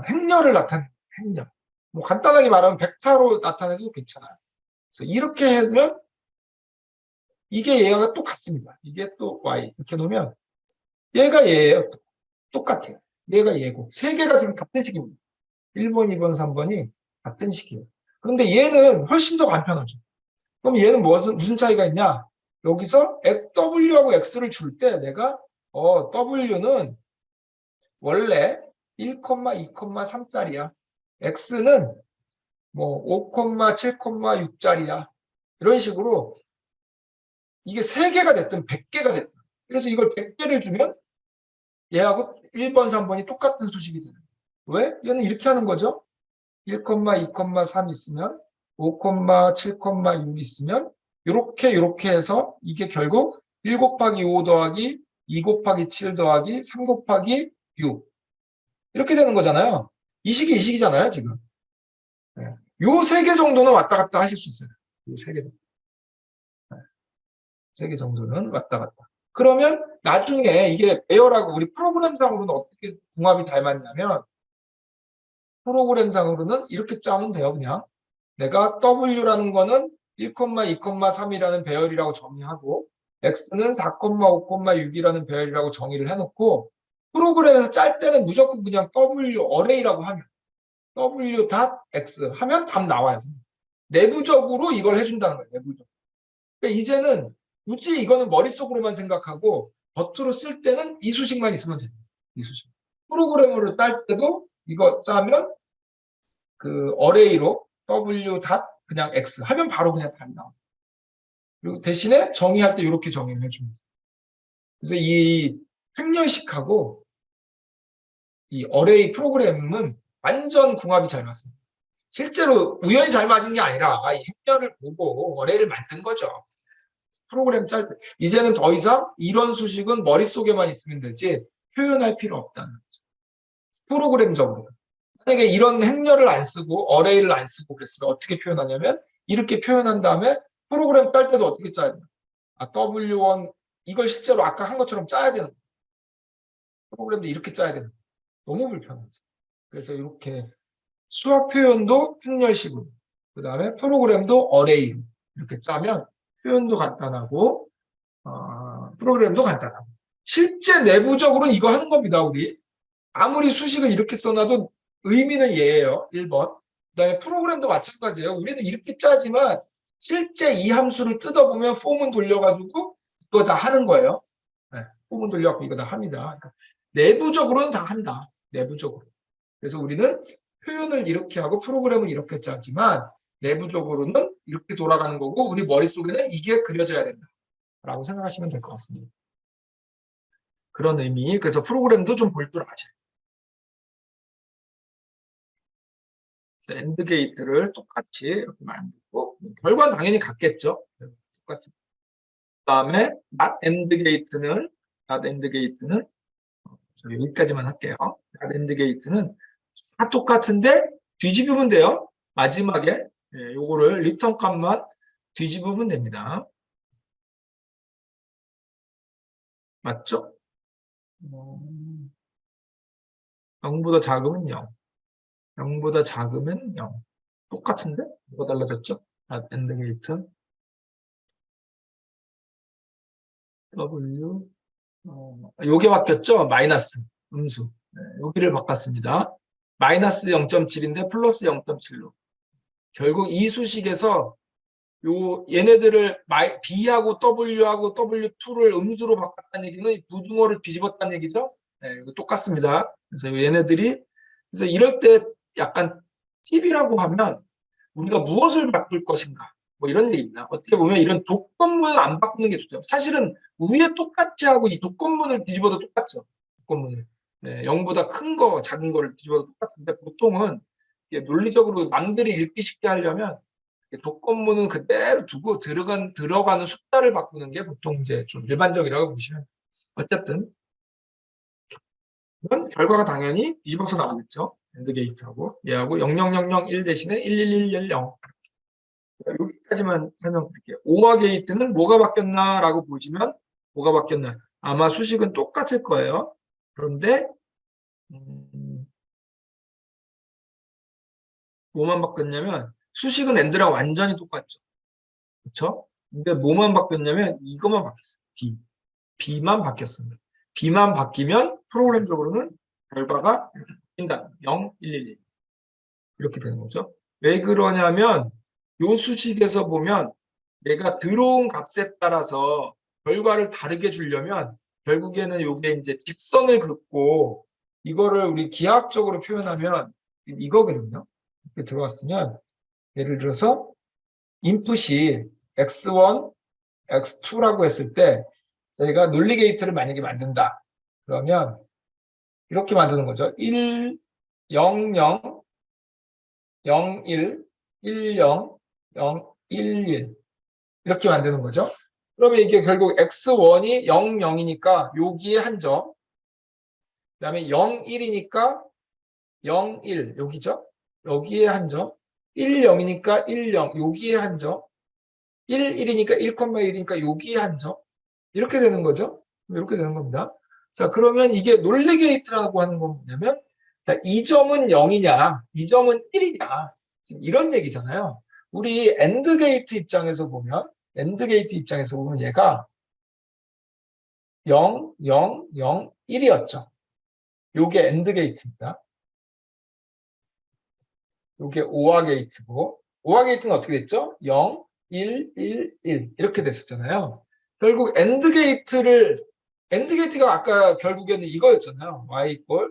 행렬을 나타내는 행렬. 뭐 간단하게 말하면 벡터로 나타내도 괜찮아요. 그래서 이렇게 하면 이게 얘가 똑같습니다. 이게 또 y 이렇게 놓으면 얘가 얘예요. 똑같아요. 얘가 얘고 세 개가 지금 같은 식입니다. 1번, 2번, 3번이 같은 식이에요. 그런데 얘는 훨씬 더 간편하죠. 그럼 얘는 무슨 차이가 있냐? 여기서 W하고 X를 줄 때 내가 W는 원래 1,2,3짜리야. X는 뭐 5,7,6짜리야. 이런 식으로 이게 3개가 됐든 100개가 됐든 그래서 이걸 100개를 주면 얘하고 1번, 3번이 똑같은 수식이 되는 거예요. 왜? 얘는 이렇게 하는 거죠. 1,2,3 있으면 5,7,6 있으면 이렇게 해서 이게 결국 1 곱하기 5 더하기 2 곱하기 7 더하기 3 곱하기 6 이렇게 되는 거잖아요. 이 식이 이 식이잖아요, 지금. 네. 요 3개 정도는 왔다 갔다 하실 수 있어요. 요 3개 정도. 네. 3개 정도는 왔다 갔다. 그러면 나중에 이게 배열하고 우리 프로그램상으로는 어떻게 궁합이 잘 맞냐면 프로그램상으로는 이렇게 짜면 돼요, 그냥. 내가 W라는 거는 1,2,3이라는 배열이라고 정의하고 X는 4,5,6이라는 배열이라고 정의를 해놓고 프로그램에서 짤 때는 무조건 그냥 W 어레이라고 하면 W.X 하면 답 나와요. 내부적으로 이걸 해준다는 거예요. 내부적으로. 그러니까 이제는 굳이 이거는 머릿속으로만 생각하고 겉으로 쓸 때는 이 수식만 있으면 돼요. 이 수식. 프로그램으로 딸 때도 이거 짜면 그 어레이로 W. 그냥 X 하면 바로 그냥 답이 나와요. 그리고 대신에 정의할 때 이렇게 정의를 해줍니다. 그래서 이 횡렬식하고 이 어레이 프로그램은 완전 궁합이 잘 맞습니다. 실제로 우연히 잘 맞은 게 아니라 이 행렬을 보고 어레이를 만든 거죠. 프로그램 짤 때. 이제는 더 이상 이런 수식은 머릿속에만 있으면 되지 표현할 필요 없다는 거죠. 프로그램적으로. 만약에 이런 행렬을 안 쓰고 어레이를 안 쓰고 그랬으면 어떻게 표현하냐면 이렇게 표현한 다음에 프로그램 짤 때도 어떻게 짜야 돼요? W1 이걸 실제로 아까 한 것처럼 짜야 되는 거예요. 프로그램도 이렇게 짜야 되는 거예요. 너무 불편하죠. 그래서 이렇게 수학 표현도 행렬식으로 그 다음에 프로그램도 어레이로 이렇게 짜면 표현도 간단하고 프로그램도 간단하고 실제 내부적으로는 이거 하는 겁니다. 우리 아무리 수식을 이렇게 써놔도 의미는 얘예요. 1번. 그 다음에 프로그램도 마찬가지예요. 우리는 이렇게 짜지만 실제 이 함수를 뜯어보면 폼은 돌려가지고 이거 다 하는 거예요. 네, 폼은 돌려갖고 이거 다 합니다. 그러니까 내부적으로는 다 한다. 내부적으로. 그래서 우리는 표현을 이렇게 하고 프로그램을 이렇게 짜지만 내부적으로는 이렇게 돌아가는 거고 우리 머릿속에는 이게 그려져야 된다. 라고 생각하시면 될 것 같습니다. 그런 의미. 그래서 프로그램도 좀 볼 줄 아셔야 돼요. 엔드 게이트를 똑같이 이렇게 만들고 결과는 당연히 같겠죠. 똑같습니다. 그다음에 not end gate는 여기까지만 할게요. not end gate는 다 똑같은데 뒤집으면 돼요. 마지막에 요거를 리턴 값만 뒤집으면 됩니다. 맞죠? 0보다 작으면 0. 0보다 작으면 0. 똑같은데? 뭐가 달라졌죠? 엔드 게이트 W 요게 바뀌었죠? 마이너스 음수. 여기를 바꿨습니다. 마이너스 0.7인데 플러스 0.7로. 결국 이 수식에서 얘네들을 B하고 W하고 W2를 음수로 바꿨다는 얘기는 부등호를 뒤집었다는 얘기죠. 이거 똑같습니다. 그래서 얘네들이 그래서 이럴 때 약간 팁이라고 하면 우리가 무엇을 바꿀 것인가 뭐 이런 얘기입니다. 어떻게 보면 이런 조건문을 안 바꾸는 게 좋죠. 사실은 위에 똑같이 하고 이 조건문을 뒤집어도 똑같죠. 조건문을 0보다 큰 거 작은 거를 뒤집어도 똑같은데 보통은 논리적으로 남들이 읽기 쉽게 하려면 조건문은 그대로 두고 들어가는 숫자를 바꾸는 게 보통 이제 좀 일반적이라고 보시면 어쨌든 그런 결과가 당연히 뒤집어서 나오겠죠. 엔드 게이트하고 얘하고 0001 대신에 11110 여기까지만 설명드릴게요. 오화 게이트는 뭐가 바뀌었나라고 보시면 뭐가 바뀌었나? 아마 수식은 똑같을 거예요. 그런데 뭐만 바뀌었냐면 수식은 엔드랑 완전히 똑같죠. 그렇죠? 근데 뭐만 바뀌었냐면 이것만 바뀌었어요. B만 바뀌었습니다. B만 바뀌면 프로그램적으로는 결과가 이렇게 바뀐다. 0, 111 이렇게 되는 거죠. 왜 그러냐면 요 수식에서 보면 얘가 들어온 값에 따라서 결과를 다르게 주려면 결국에는 이게 이제 직선을 긋고 이거를 우리 기하학적으로 표현하면 이거거든요. 이렇게 들어왔으면 예를 들어서 인풋이 x1, x2라고 했을 때 저희가 논리 게이트를 만약에 만든다. 그러면 이렇게 만드는 거죠. 1, 0, 0, 0, 1, 1, 0, 0, 1, 1 이렇게 만드는 거죠. 그러면 이게 결국 x1이 0, 0이니까 여기에 한 점, 그 다음에 0, 1이니까 0, 1 여기죠. 여기에 한 점, 1, 0이니까 1, 0 여기에 한 점, 1, 1이니까 1, 1이니까 여기에 한 점 이렇게 되는 거죠. 이렇게 되는 겁니다. 자, 그러면 이게 논리 게이트라고 하는 건 뭐냐면 자, 이 점은 0이냐, 이 점은 1이냐 이런 얘기잖아요. 우리 엔드 게이트 입장에서 보면 얘가 0, 0, 0, 1이었죠. 요게 엔드 게이트입니다. 요게 오화 게이트고 오화 게이트는 어떻게 됐죠? 0, 1, 1, 1 이렇게 됐었잖아요. 결국 엔드 게이트가 아까 결국에는 이거였잖아요. y 이퀄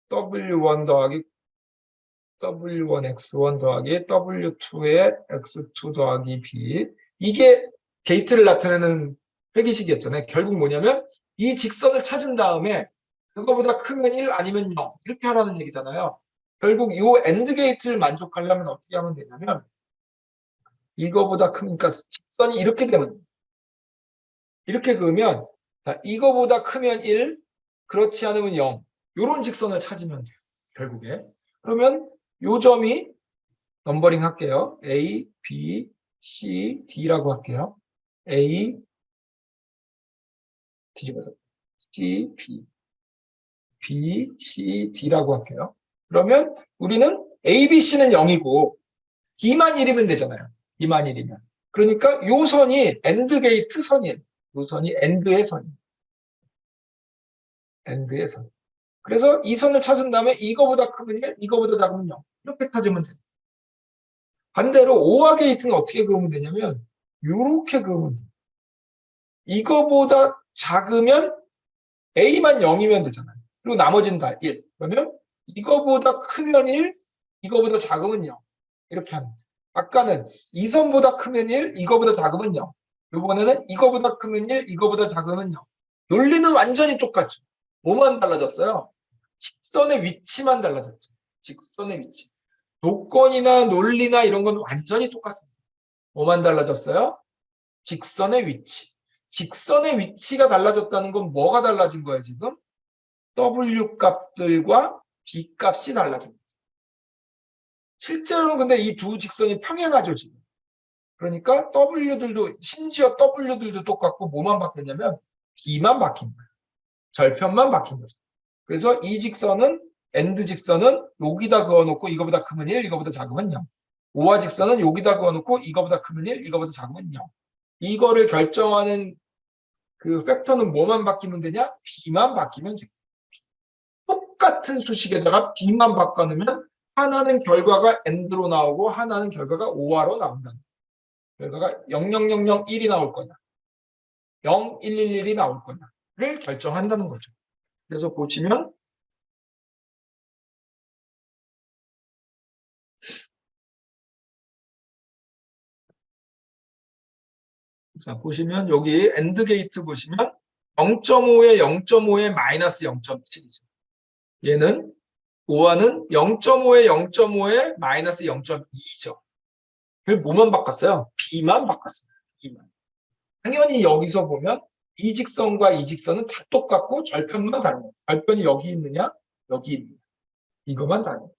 w1 더하기 w1x1 더하기 w2의 x2 더하기 b 이게 게이트를 나타내는 회기식이었잖아요. 결국 뭐냐면 이 직선을 찾은 다음에 그거보다 크면 1 아니면 0 이렇게 하라는 얘기잖아요. 결국 이 엔드 게이트를 만족하려면 어떻게 하면 되냐면 이거보다 크니까 직선이 이렇게 되면 이렇게 그으면 자, 이거보다 크면 1 그렇지 않으면 0 이런 직선을 찾으면 돼요. 결국에 그러면 요 점이 넘버링 할게요. A, B, C, D라고 할게요. A, 뒤집어서 C, B, B, C, D라고 할게요. 그러면 우리는 A, B, C는 0이고 D만 1이면 되잖아요. D만 1이면. 그러니까 요 선이 엔드 게이트 선이에요. 요 선이 엔드의 선. 엔드의 선. 그래서 이 선을 찾은 다음에 이거보다 크면 1, 이거보다 작으면 0. 이렇게 찾으면 돼요. 반대로 오화 게이트는 어떻게 그으면 되냐면 이렇게 그으면 돼요. 이거보다 작으면 A만 0이면 되잖아요. 그리고 나머지는 다 1. 그러면 이거보다 크면 1, 이거보다 작으면 0. 이렇게 하는 거죠. 아까는 이 선보다 크면 1, 이거보다 작으면 0. 이번에는 이거보다 크면 1, 이거보다 작으면 0. 논리는 완전히 똑같죠. 뭐만 달라졌어요? 직선의 위치만 달라졌죠. 직선의 위치. 조건이나 논리나 이런 건 완전히 똑같습니다. 뭐만 달라졌어요? 직선의 위치. 직선의 위치가 달라졌다는 건 뭐가 달라진 거예요, 지금? W 값들과 B 값이 달라진 거예요. 실제로는 근데 이 두 직선이 평행하죠, 지금. 그러니까 심지어 W들도 똑같고 뭐만 바뀌었냐면 B만 바뀐 거예요. 절편만 바뀐 거죠. 그래서 이 직선은 엔드 직선은 여기다 그어놓고 이거보다 크면 1, 이거보다 작으면 0. 오화 직선은 여기다 그어놓고 이거보다 크면 1, 이거보다 작으면 0. 이거를 결정하는 그 팩터는 뭐만 바뀌면 되냐? B만 바뀌면 돼. 똑같은 수식에다가 B만 바꿔놓으면 하나는 결과가 엔드로 나오고 하나는 결과가 오화로 나온다. 결과가 00001이 나올 거냐, 0111이 나올 거냐를 결정한다는 거죠. 그래서 보시면 자, 보시면 여기 엔드 게이트 보시면 0.5에 0.5에 마이너스 0.7이죠. 얘는 5화는 0.5에 0.5에 마이너스 0.2죠. 그 뭐만 바꿨어요? B만 바꿨어요. B만. 당연히 여기서 보면 이 직선과 이 직선은 다 똑같고 절편만 다른 거예요. 절편이 여기 있느냐, 여기 있느냐. 이것만 다른 거예요.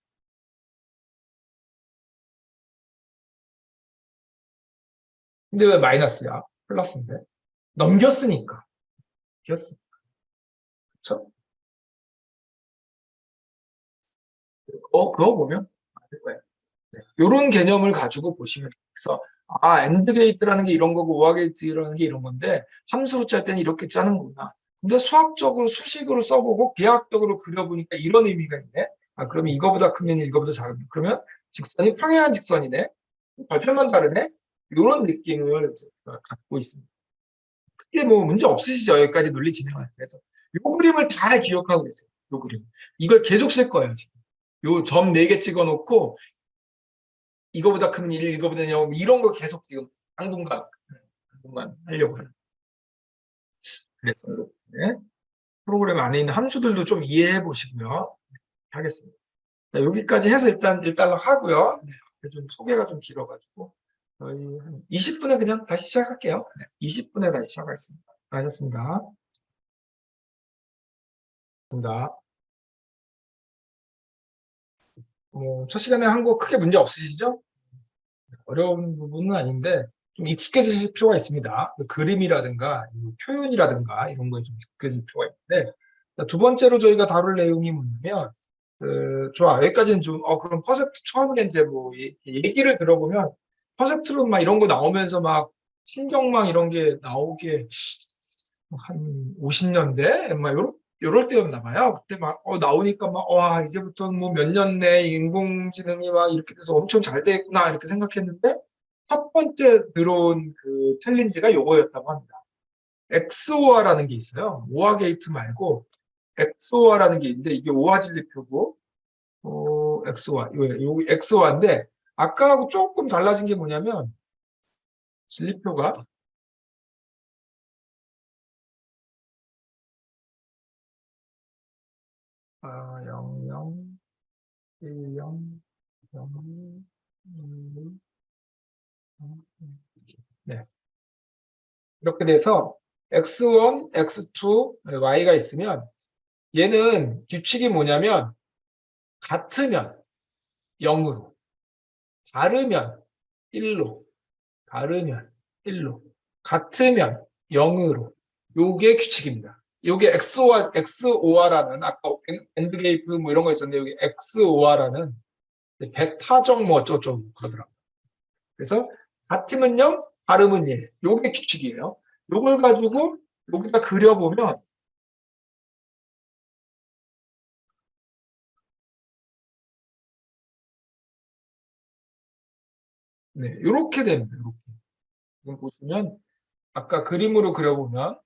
근데 왜 마이너스야? 플러스인데. 넘겼으니까. 넘겼으니까. 그렇죠? 그거 보면 알 거예요. 네. 이런 개념을 가지고 보시면 그래서 엔드 게이트라는 게 이런 거고 오화 게이트라는 게 이런 건데 함수로 짤 때는 이렇게 짜는구나. 근데 수학적으로 수식으로 써보고 계약적으로 그려보니까 이런 의미가 있네. 그러면 이거보다 크면 이거보다 작으면 그러면 직선이 평행한 직선이네. 절편만 다르네? 이런 느낌을 갖고 있습니다. 크게 뭐 문제 없으시죠? 여기까지 논리 진행할 때서 요 그림을 다 기억하고 있어요. 요 그림. 이걸 계속 쓸 거예요, 지금. 요 점 4개 찍어 놓고 이거보다 크면 1, 이거보다 0 이런 거 계속 지금 당분간 하려고 해요. 그래서 이렇게 프로그램 안에 있는 함수들도 좀 이해해 보시고요. 하겠습니다. 자, 여기까지 해서 일단 하고요. 네, 좀 소개가 좀 길어가지고 저희 한 20분에 그냥 다시 시작할게요. 네, 20분에 다시 시작하겠습니다. 수고하셨습니다. 첫 시간에 한 거 크게 문제 없으시죠? 어려운 부분은 아닌데 좀 익숙해지실 필요가 있습니다. 그림이라든가 표현이라든가 이런 거에 좀 익숙해질 필요가 있는데 두 번째로 저희가 다룰 내용이 뭐냐면 좋아 여기까지는 좀 그럼 퍼센트 처음에 이제 뭐 얘기를 들어보면 퍼센트로 막 이런 거 나오면서 막 신경망 이런 게 나오게 한 50년대 막 요럴 때였나 봐요. 그때 막 나오니까 막 와 이제부터 뭐 몇 년 내에 인공지능이 막 이렇게 돼서 엄청 잘 되겠구나 이렇게 생각했는데 첫 번째 들어온 그 챌린지가 요거였다고 합니다. 엑스오아라는 게 있어요. 오아 게이트 말고 엑스오아라는 게 있는데 이게 오아 진리표고 엑스오아 요 엑스오아인데 아까하고 조금 달라진 게 뭐냐면 진리표가 00 10 0 네. 이렇게 돼서 x1, x2, y가 있으면 얘는 규칙이 뭐냐면 같으면 0으로, 다르면 1로, 다르면 1로, 같으면 0으로. 요게 규칙입니다. 요게 XOR라는 아까 엔드게이프 뭐 이런 거 있었는데 여기 XOR라는 백타적 뭐 어쩌고 그러더라고요. 그래서 같으면 0, 다르면 1. 요게 규칙이에요. 요걸 가지고 여기다 그려보면 네, 요렇게 됩니다. 요렇게. 지금 보시면 아까 그림으로 그려보면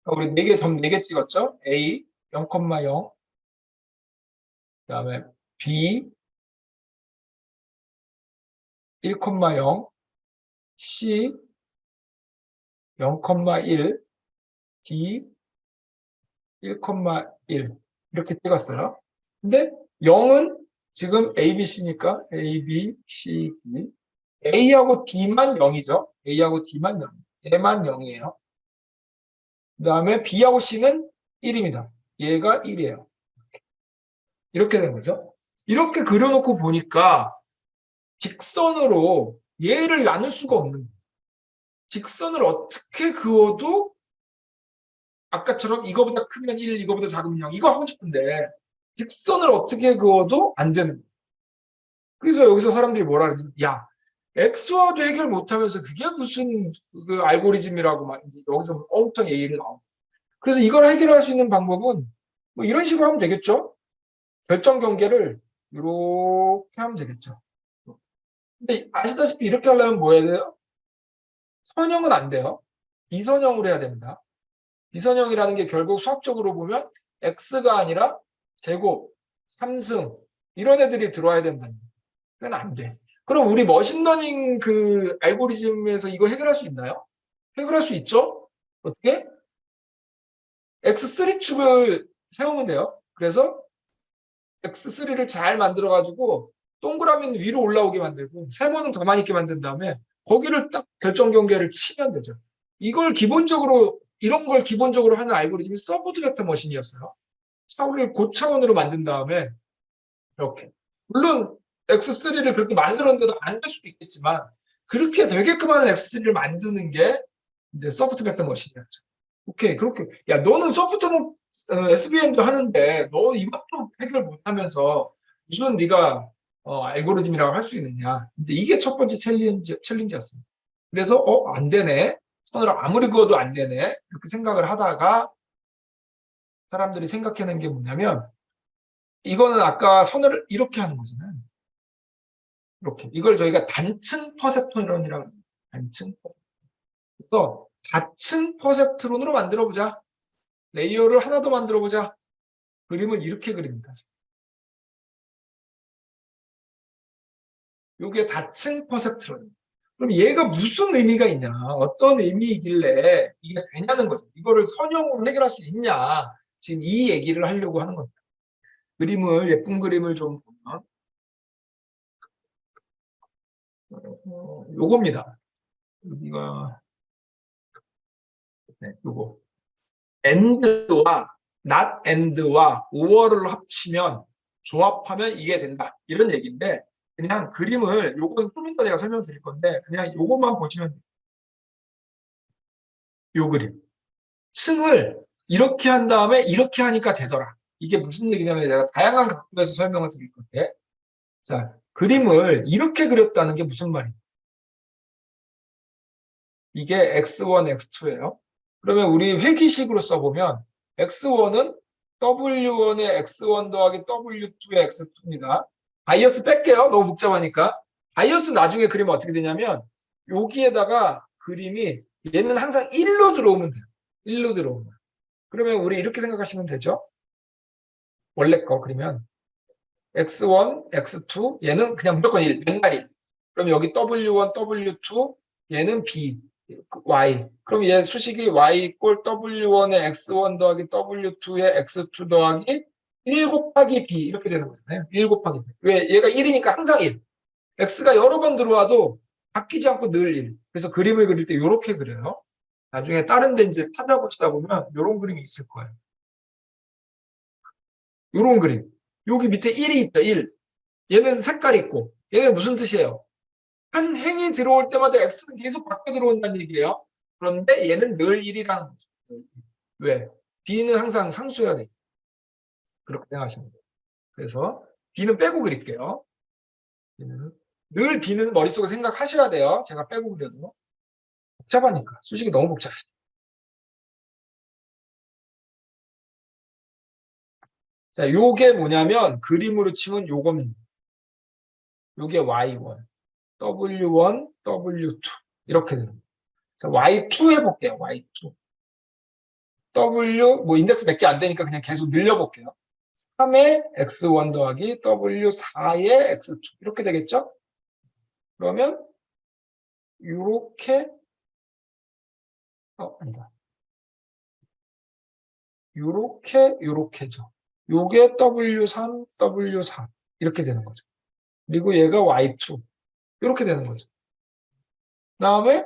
우리 4개 점 4개 찍었죠? A 0,0 그다음에 B 1,0 C 0,1 D 1,1 이렇게 찍었어요. 근데 0은 지금 A, B, C니까 A, B, C, D A하고 D만 0이죠. A하고 D만 0. 얘만 0이에요. 그 다음에 B하고 C는 1입니다. 얘가 1이에요. 이렇게 된 거죠. 이렇게 그려놓고 보니까 직선으로 얘를 나눌 수가 없는 거예요. 직선을 어떻게 그어도 아까처럼 이거보다 크면 1, 이거보다 작으면 0 이거 하고 싶은데 직선을 어떻게 그어도 안 되는 거예요. 그래서 여기서 사람들이 뭐라 그러냐면 야 엑스와도 해결 못하면서 그게 무슨 그 알고리즘이라고 막 여기서 엄청 얘기를 나오고 그래서 이걸 해결할 수 있는 방법은 뭐 이런 식으로 하면 되겠죠. 결정 경계를 이렇게 하면 되겠죠. 근데 아시다시피 이렇게 하려면 뭐 해야 돼요? 선형은 안 돼요. 비선형으로 해야 됩니다. 비선형이라는 게 결국 수학적으로 보면 x가 아니라 제곱, 3승 이런 애들이 들어와야 된다는 거예요. 그건 안 돼. 그럼 우리 머신러닝 그 알고리즘에서 이거 해결할 수 있나요? 해결할 수 있죠? 어떻게? x3 축을 세우면 돼요. 그래서 x3를 잘 만들어 가지고 동그라미는 위로 올라오게 만들고 세모는 가만히 있게 만든 다음에 거기를 딱 결정 경계를 치면 되죠. 이걸 기본적으로 이런 걸 기본적으로 하는 알고리즘이 서포트 벡터 머신이었어요. 차원을 고차원으로 만든 다음에 이렇게 물론 x3를 그렇게 만들었는데도 안 될 수도 있겠지만 그렇게 되게끔 하는 x3를 만드는 게 이제 서포트 벡터 머신이었죠. 오케이 그렇게 야 너는 서포트 SVM도 하는데 너 이것도 해결 못하면서 무슨 네가 알고리즘이라고 할 수 있느냐. 근데 이게 첫 번째 챌린지였습니다. 그래서 안 되네. 선을 아무리 그어도 안 되네. 이렇게 생각을 하다가 사람들이 생각해낸 게 뭐냐면 이거는 아까 선을 이렇게 하는 거잖아요. 이렇게. 이걸 저희가 단층 퍼셉트론이라고 합니다. 단층 퍼셉트론. 그래서 다층 퍼셉트론으로 만들어보자. 레이어를 하나 더 만들어보자. 그림을 이렇게 그립니다. 이게 다층 퍼셉트론. 그럼 얘가 무슨 의미가 있냐? 어떤 의미이길래 이게 되냐는 거죠. 이거를 선형으로 해결할 수 있냐? 지금 이 얘기를 하려고 하는 겁니다. 그림을, 예쁜 그림을 좀 보면 요겁니다. 여기가 네, 요거 and와 not and와 or를 합치면 조합하면 이게 된다. 이런 얘기인데 그냥 그림을 요건 좀 이따 제가 설명드릴 건데 그냥 요것만 보시면 돼요. 요 그림. 층을 이렇게 한 다음에 이렇게 하니까 되더라. 이게 무슨 얘기냐면 내가 다양한 각도에서 설명을 드릴 건데 자, 그림을 이렇게 그렸다는 게 무슨 말이에요? 이게 x1, x2예요. 그러면 우리 회기식으로 써보면 x1은 w1의 x1 더하기 w2의 x2입니다. 바이어스 뺄게요. 너무 복잡하니까. 바이어스 나중에 그리면 어떻게 되냐면 여기에다가 그림이 얘는 항상 1로 들어오면 돼요. 1로 들어오면. 그러면 우리 이렇게 생각하시면 되죠. 원래 거 그리면 x1, x2 얘는 그냥 무조건 1, 맨날 1. 그럼 여기 w1, w2 얘는 b, y. 그럼 얘 수식이 y 이꼴 w1의 x1 더하기 w2의 x2 더하기 1 곱하기 b 이렇게 되는 거잖아요. 1 곱하기 b. 왜? 얘가 1이니까 항상 1. x가 여러 번 들어와도 바뀌지 않고 늘 1. 그래서 그림을 그릴 때 이렇게 그려요. 나중에 다른 데 이제 찾아보시다 보면 이런 그림이 있을 거예요. 이런 그림. 여기 밑에 1이 있다, 1. 얘는 색깔 있고. 얘는 무슨 뜻이에요? 한 행이 들어올 때마다 x는 계속 바뀌어 들어온다는 얘기예요. 그런데 얘는 늘 1이라는 거죠. 왜? b는 항상 상수여야 돼. 그렇게 생각하시면 돼요. 그래서 b는 빼고 그릴게요. 늘 b는 머릿속에 생각하셔야 돼요. 제가 빼고 그려도. 복잡하니까. 수식이 너무 복잡해. 자, 요게 뭐냐면 그림으로 치면 요겁니다. 요게 y1, w1, w2 이렇게 됩니다. 자, y2 해볼게요. y2. w 뭐 인덱스 몇 개 안 되니까 그냥 계속 늘려볼게요. 3의 x1 더하기 w4의 x2 이렇게 되겠죠? 그러면 요렇게 아니다. 요렇게죠. 요게 w3, w4 이렇게 되는 거죠. 그리고 얘가 y2 이렇게 되는 거죠. 다음에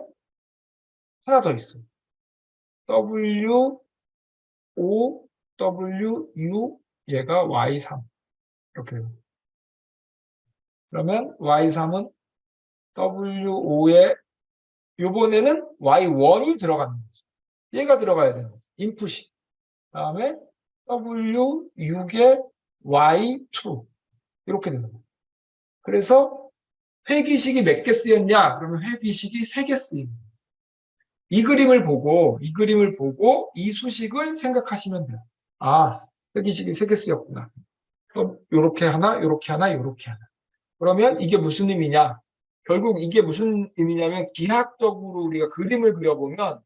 하나 더 있어요. w5, w6 얘가 y3 이렇게 됩니다. 그러면 y3은 w5에 요번에는 y1이 들어가는 거죠. 얘가 들어가야 되는 거죠. 인풋이. 다음에 w6에 y2 이렇게 되는 거예요. 그래서 회기식이 몇 개 쓰였냐? 그러면 회기식이 3개 쓰입니다. 이 그림을 보고 이 수식을 생각하시면 돼요. 아, 회기식이 3개 쓰였구나. 그럼 요렇게 하나, 요렇게 하나, 요렇게 하나. 그러면 이게 무슨 의미냐? 결국 이게 무슨 의미냐면 기하학적으로 우리가 그림을 그려보면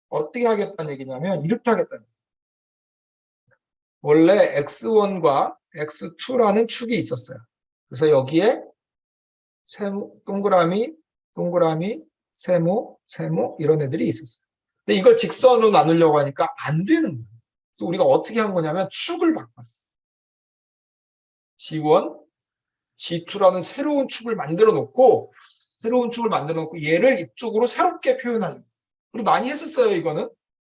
어떻게 하겠다는 얘기냐면 이렇게 하겠다는 얘기예요. 원래 x1과 x2라는 축이 있었어요. 그래서 여기에 세모, 동그라미, 동그라미, 세모, 세모 이런 애들이 있었어요. 근데 이걸 직선으로 나누려고 하니까 안 되는 거예요. 그래서 우리가 어떻게 한 거냐면 축을 바꿨어요. G1, G2라는 새로운 축을 만들어 놓고 얘를 이쪽으로 새롭게 표현하는. 우리 많이 했었어요, 이거는.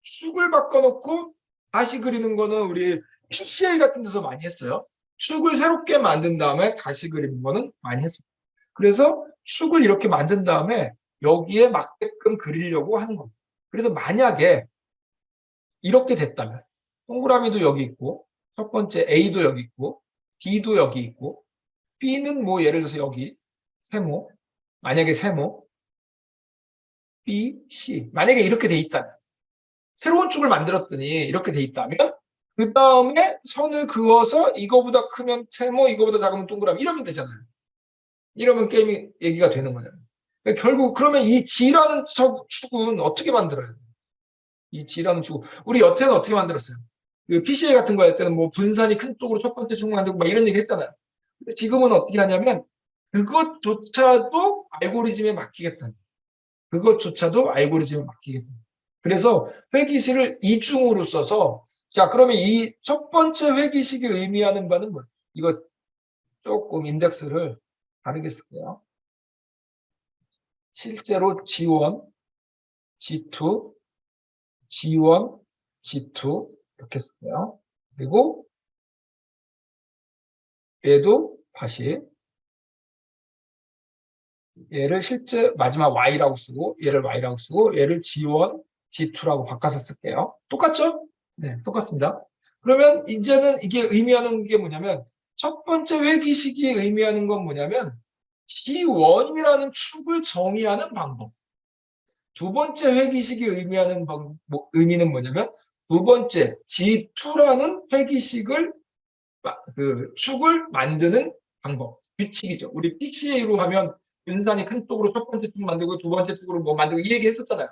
축을 바꿔놓고 다시 그리는 거는 우리 PCA 같은 데서 많이 했어요. 축을 새롭게 만든 다음에 다시 그리는 거는 많이 했습니다. 그래서 축을 이렇게 만든 다음에 여기에 맞게끔 그리려고 하는 겁니다. 그래서 만약에 이렇게 됐다면 동그라미도 여기 있고 첫 번째 A도 여기 있고 D도 여기 있고 B는 뭐 예를 들어서 여기 세모 만약에 세모 B, C 만약에 이렇게 돼 있다면 새로운 축을 만들었더니 이렇게 돼 있다면 그 다음에 선을 그어서 이거보다 크면 세모 이거보다 작으면 동그라미 이러면 되잖아요. 이러면 게임이 얘기가 되는 거잖아요. 그러니까 결국 그러면 이 G라는 축은 어떻게 만들어야 돼요? 이 G라는 축. 우리 여태는 어떻게 만들었어요? 그 PCA 같은 거 할 때는 뭐 분산이 큰 쪽으로 첫 번째 축 만들고 막 이런 얘기 했잖아요. 근데 지금은 어떻게 하냐면 그것조차도 알고리즘에 맡기겠다. 그것조차도 알고리즘에 맡기겠다. 그래서 회기식을 이중으로 써서 자 그러면 이 첫 번째 회기식이 의미하는 바는 뭐예요? 이거 조금 인덱스를 다르게 쓸게요. 실제로 G1, G2, G1, G2 이렇게 쓸게요. 그리고 얘도 다시 얘를 실제 마지막 Y라고 쓰고 얘를 Y라고 쓰고 얘를 G1, G2라고 바꿔서 쓸게요. 똑같죠? 네, 똑같습니다. 그러면 이제는 이게 의미하는 게 뭐냐면 첫 번째 회기식이 의미하는 건 뭐냐면 G1이라는 축을 정의하는 방법. 두 번째 회기식이 의미하는 의미는 뭐냐면 두 번째 G2라는 회기식을 그 축을 만드는 방법, 규칙이죠. 우리 PCA로 하면 분산이 큰 쪽으로 첫 번째 축 만들고 두 번째 축으로 뭐 만들고 이 얘기 했었잖아요.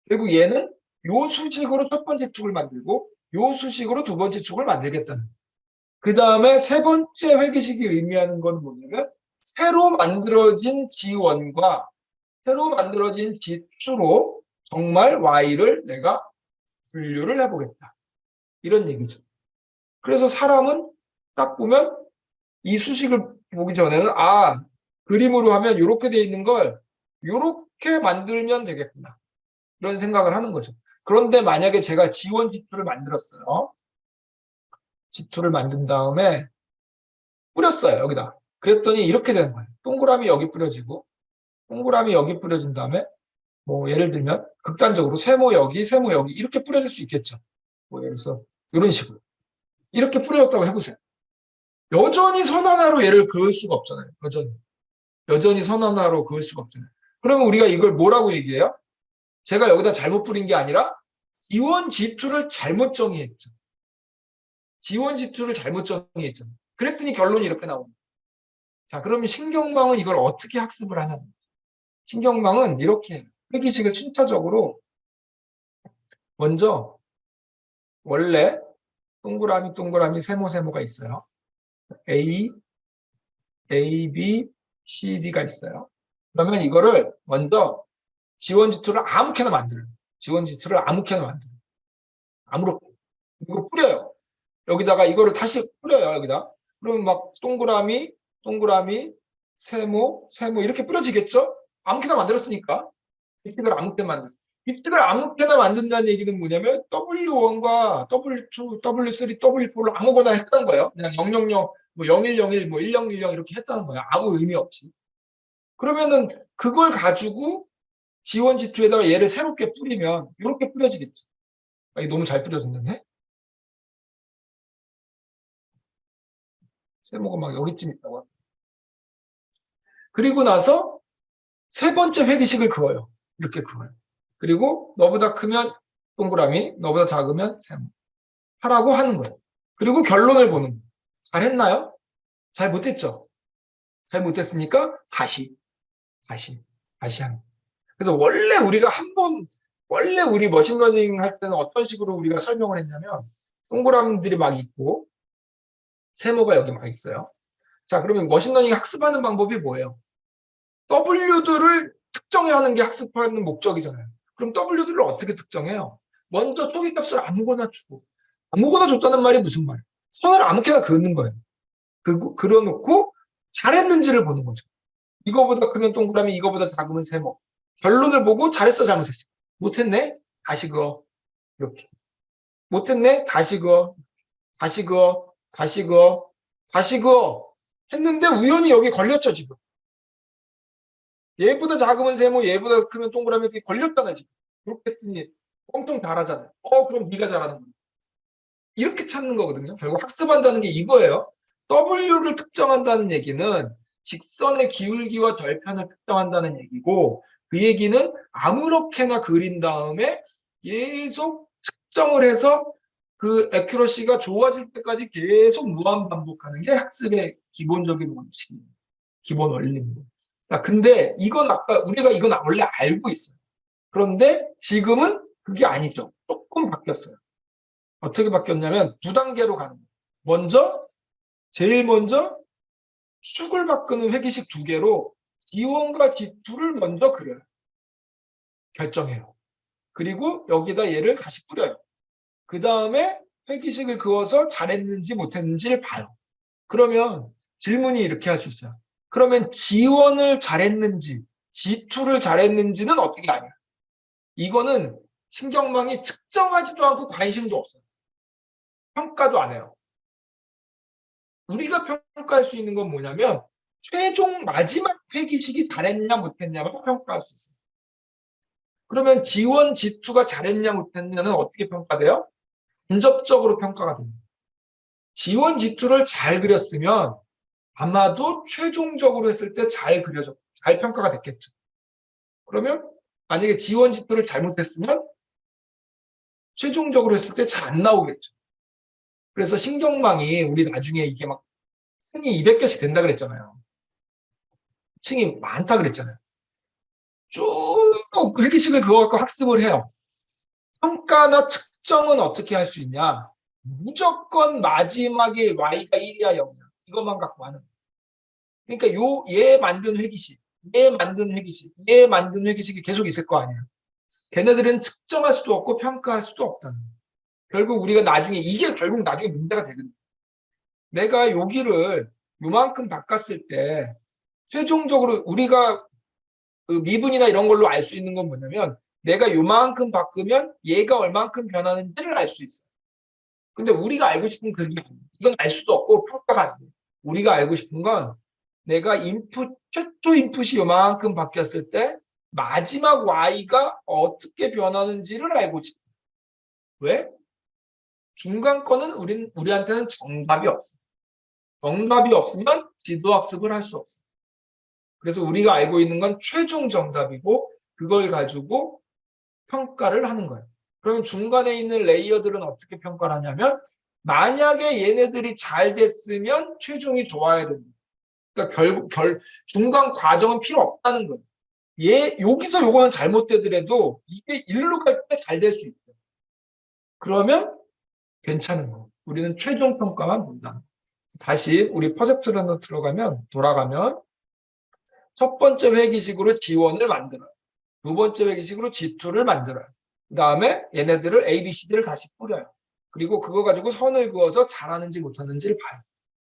결국 얘는 요 수식으로 첫 번째 축을 만들고 요 수식으로 두 번째 축을 만들겠다는. 그 다음에 세 번째 회기식이 의미하는 건 뭐냐면 새로 만들어진 G1과 새로 만들어진 G2로 정말 Y를 내가 분류를 해보겠다. 이런 얘기죠. 그래서 사람은 딱 보면 이 수식을 보기 전에는 그림으로 하면 이렇게 돼 있는 걸 이렇게 만들면 되겠구나. 이런 생각을 하는 거죠. 그런데 만약에 제가 G1, G2를 만들었어요. G2를 만든 다음에 뿌렸어요. 여기다. 그랬더니 이렇게 되는 거예요. 동그라미 여기 뿌려지고 동그라미 여기 뿌려진 다음에 뭐 예를 들면 극단적으로 세모 여기, 세모 여기 이렇게 뿌려질 수 있겠죠. 뭐 예를 들어서 이런 식으로 이렇게 뿌려졌다고 해보세요. 여전히 선 하나로 얘를 그을 수가 없잖아요. 여전히 선 하나로 그을 수가 없잖아요. 그러면 우리가 이걸 뭐라고 얘기해요? 제가 여기다 잘못 뿌린 게 아니라 G1, G2를 잘못 정의했죠. G1, G2를 잘못 정의했잖아요. 그랬더니 결론이 이렇게 나옵니다. 자, 그러면 신경망은 이걸 어떻게 학습을 하냐? 신경망은 이렇게 회기식을 순차적으로 먼저 원래 동그라미 세모가 있어요. A, B, C, D가 있어요. 그러면 이거를 먼저 G1, G2를 아무렇게나 만들어요. G1, G2를 아무렇게나 만들어요. 아무렇게. 이거 뿌려요. 여기다가 이거를 다시 뿌려요. 여기다. 그러면 막 동그라미, 세모 이렇게 뿌려지겠죠? 아무렇게나 만들었으니까. 규칙을 아무렇게나 만들었어요. 규칙을 아무렇게나 만든다는 얘기는 뭐냐면 W1과 W2, W3, W4를 아무거나 했다는 거예요. 그냥 000, 뭐 0101, 뭐 1010 이렇게 했다는 거예요. 아무 의미 없이. 그러면은 그걸 가지고 G1, G2에다가 얘를 새롭게 뿌리면 이렇게 뿌려지겠죠. 이게 너무 잘 뿌려졌는데? 세모가 막 여기쯤 있다고. 그리고 나서 세 번째 회기식을 그어요. 이렇게 그어요. 그리고 너보다 크면 동그라미, 너보다 작으면 세모. 하라고 하는 거예요. 그리고 결론을 보는 거예요. 잘했나요? 잘 못했죠? 잘 못했으니까 다시 하는 거예요. 그래서 원래 우리 머신러닝 할 때는 어떤 식으로 우리가 설명을 했냐면 동그라미들이 막 있고 세모가 여기 막 있어요. 자, 그러면 머신러닝 학습하는 방법이 뭐예요? W들을 특정하는 게 학습하는 목적이잖아요. 그럼 W들을 어떻게 특정해요? 먼저 초기값을 아무거나 주고 아무거나 줬다는 말이 무슨 말이에요? 선을 아무렇게나 그는 거예요. 그려놓고 잘했는지를 보는 거죠. 이거보다 크면 동그라미, 이거보다 작으면 세모. 결론을 보고 잘했어, 잘못했어. 못했네? 다시 그어. 이렇게. 못했네? 다시 그어. 다시 그어. 다시 그어. 다시 그어. 했는데 우연히 여기 걸렸죠, 지금. 얘보다 작으면 세모, 얘보다 크면 동그라미 이렇게 걸렸잖아, 지금. 그렇게 했더니 엄청 잘하잖아요. 그럼 네가 잘하는 거야. 이렇게 찾는 거거든요. 결국 학습한다는 게 이거예요. W를 특정한다는 얘기는 직선의 기울기와 절편을 특정한다는 얘기고 그 얘기는 아무렇게나 그린 다음에 계속 측정을 해서 그 애큐러시가 좋아질 때까지 계속 무한 반복하는 게 학습의 기본적인 원칙입니다. 기본 원리입니다. 자, 근데 이건 아까 우리가 이건 원래 알고 있어요. 그런데 지금은 그게 아니죠. 조금 바뀌었어요. 어떻게 바뀌었냐면 두 단계로 가는 거예요. 제일 먼저 축을 바꾸는 회기식 두 개로 지원과 지투를 먼저 그려요. 결정해요. 그리고 여기다 얘를 다시 뿌려요. 그 다음에 회기식을 그어서 잘했는지 못했는지를 봐요. 그러면 질문이 이렇게 할 수 있어요. 그러면 지원을 잘했는지 지투를 잘했는지는 어떻게 아냐? 이거는 신경망이 측정하지도 않고 관심도 없어요. 평가도 안 해요. 우리가 평가할 수 있는 건 뭐냐면 최종 마지막 회기식이 잘했냐 못했냐만 평가할 수 있어요. 그러면 지원, 지투가 잘했냐 못했냐는 어떻게 평가돼요? 간접적으로 평가가 됩니다. 지원, 지투를 잘 그렸으면 아마도 최종적으로 했을 때 잘 평가가 됐겠죠. 그러면 만약에 지원, 지투를 잘못했으면 최종적으로 했을 때 잘 안 나오겠죠. 그래서 신경망이 우리 나중에 이게 막 층이 200개씩 된다 그랬잖아요. 층이 많다 그랬잖아요. 쭉 회기식을 그거 갖고 학습을 해요. 평가나 측정은 어떻게 할 수 있냐? 무조건 마지막에 y가 1이야 0이야. 이것만 갖고 하는 거예요. 그러니까 얘 만든 회기식, 얘 만든 회기식, 얘 만든 회기식이 계속 있을 거 아니에요. 걔네들은 측정할 수도 없고 평가할 수도 없다는 거예요. 결국 우리가 나중에 이게 결국 나중에 문제가 되거든요. 내가 여기를 요만큼 바꿨을 때 최종적으로 우리가 그 미분이나 이런 걸로 알 수 있는 건 뭐냐면 내가 요만큼 바꾸면 얘가 얼만큼 변하는지를 알 수 있어요. 근데 우리가 알고 싶은 그게 아니에요. 이건 알 수도 없고 평가가 안 돼요. 우리가 알고 싶은 건 내가 최초 인풋이 요만큼 바뀌었을 때 마지막 y가 어떻게 변하는지를 알고 싶어요. 왜? 중간 거는 우리한테는 정답이 없어요. 정답이 없으면 지도학습을 할 수 없어요. 그래서 우리가 알고 있는 건 최종 정답이고 그걸 가지고 평가를 하는 거예요. 그러면 중간에 있는 레이어들은 어떻게 평가를 하냐면 만약에 얘네들이 잘 됐으면 최종이 좋아야 됩니다. 그러니까 결국 중간 과정은 필요 없다는 거예요. 여기서 요거는 잘못되더라도 이게 일로 갈 때 잘 될 수 있어요. 그러면 괜찮은 거예요. 우리는 최종 평가만 본다. 다시 우리 퍼젝트로 돌아가면 첫 번째 회기식으로 지원을 만들어요. 두 번째 회기식으로 G2를 만들어요. 그 다음에 얘네들을 A, B, C, D를 다시 뿌려요. 그리고 그거 가지고 선을 그어서 잘하는지 못하는지를 봐요.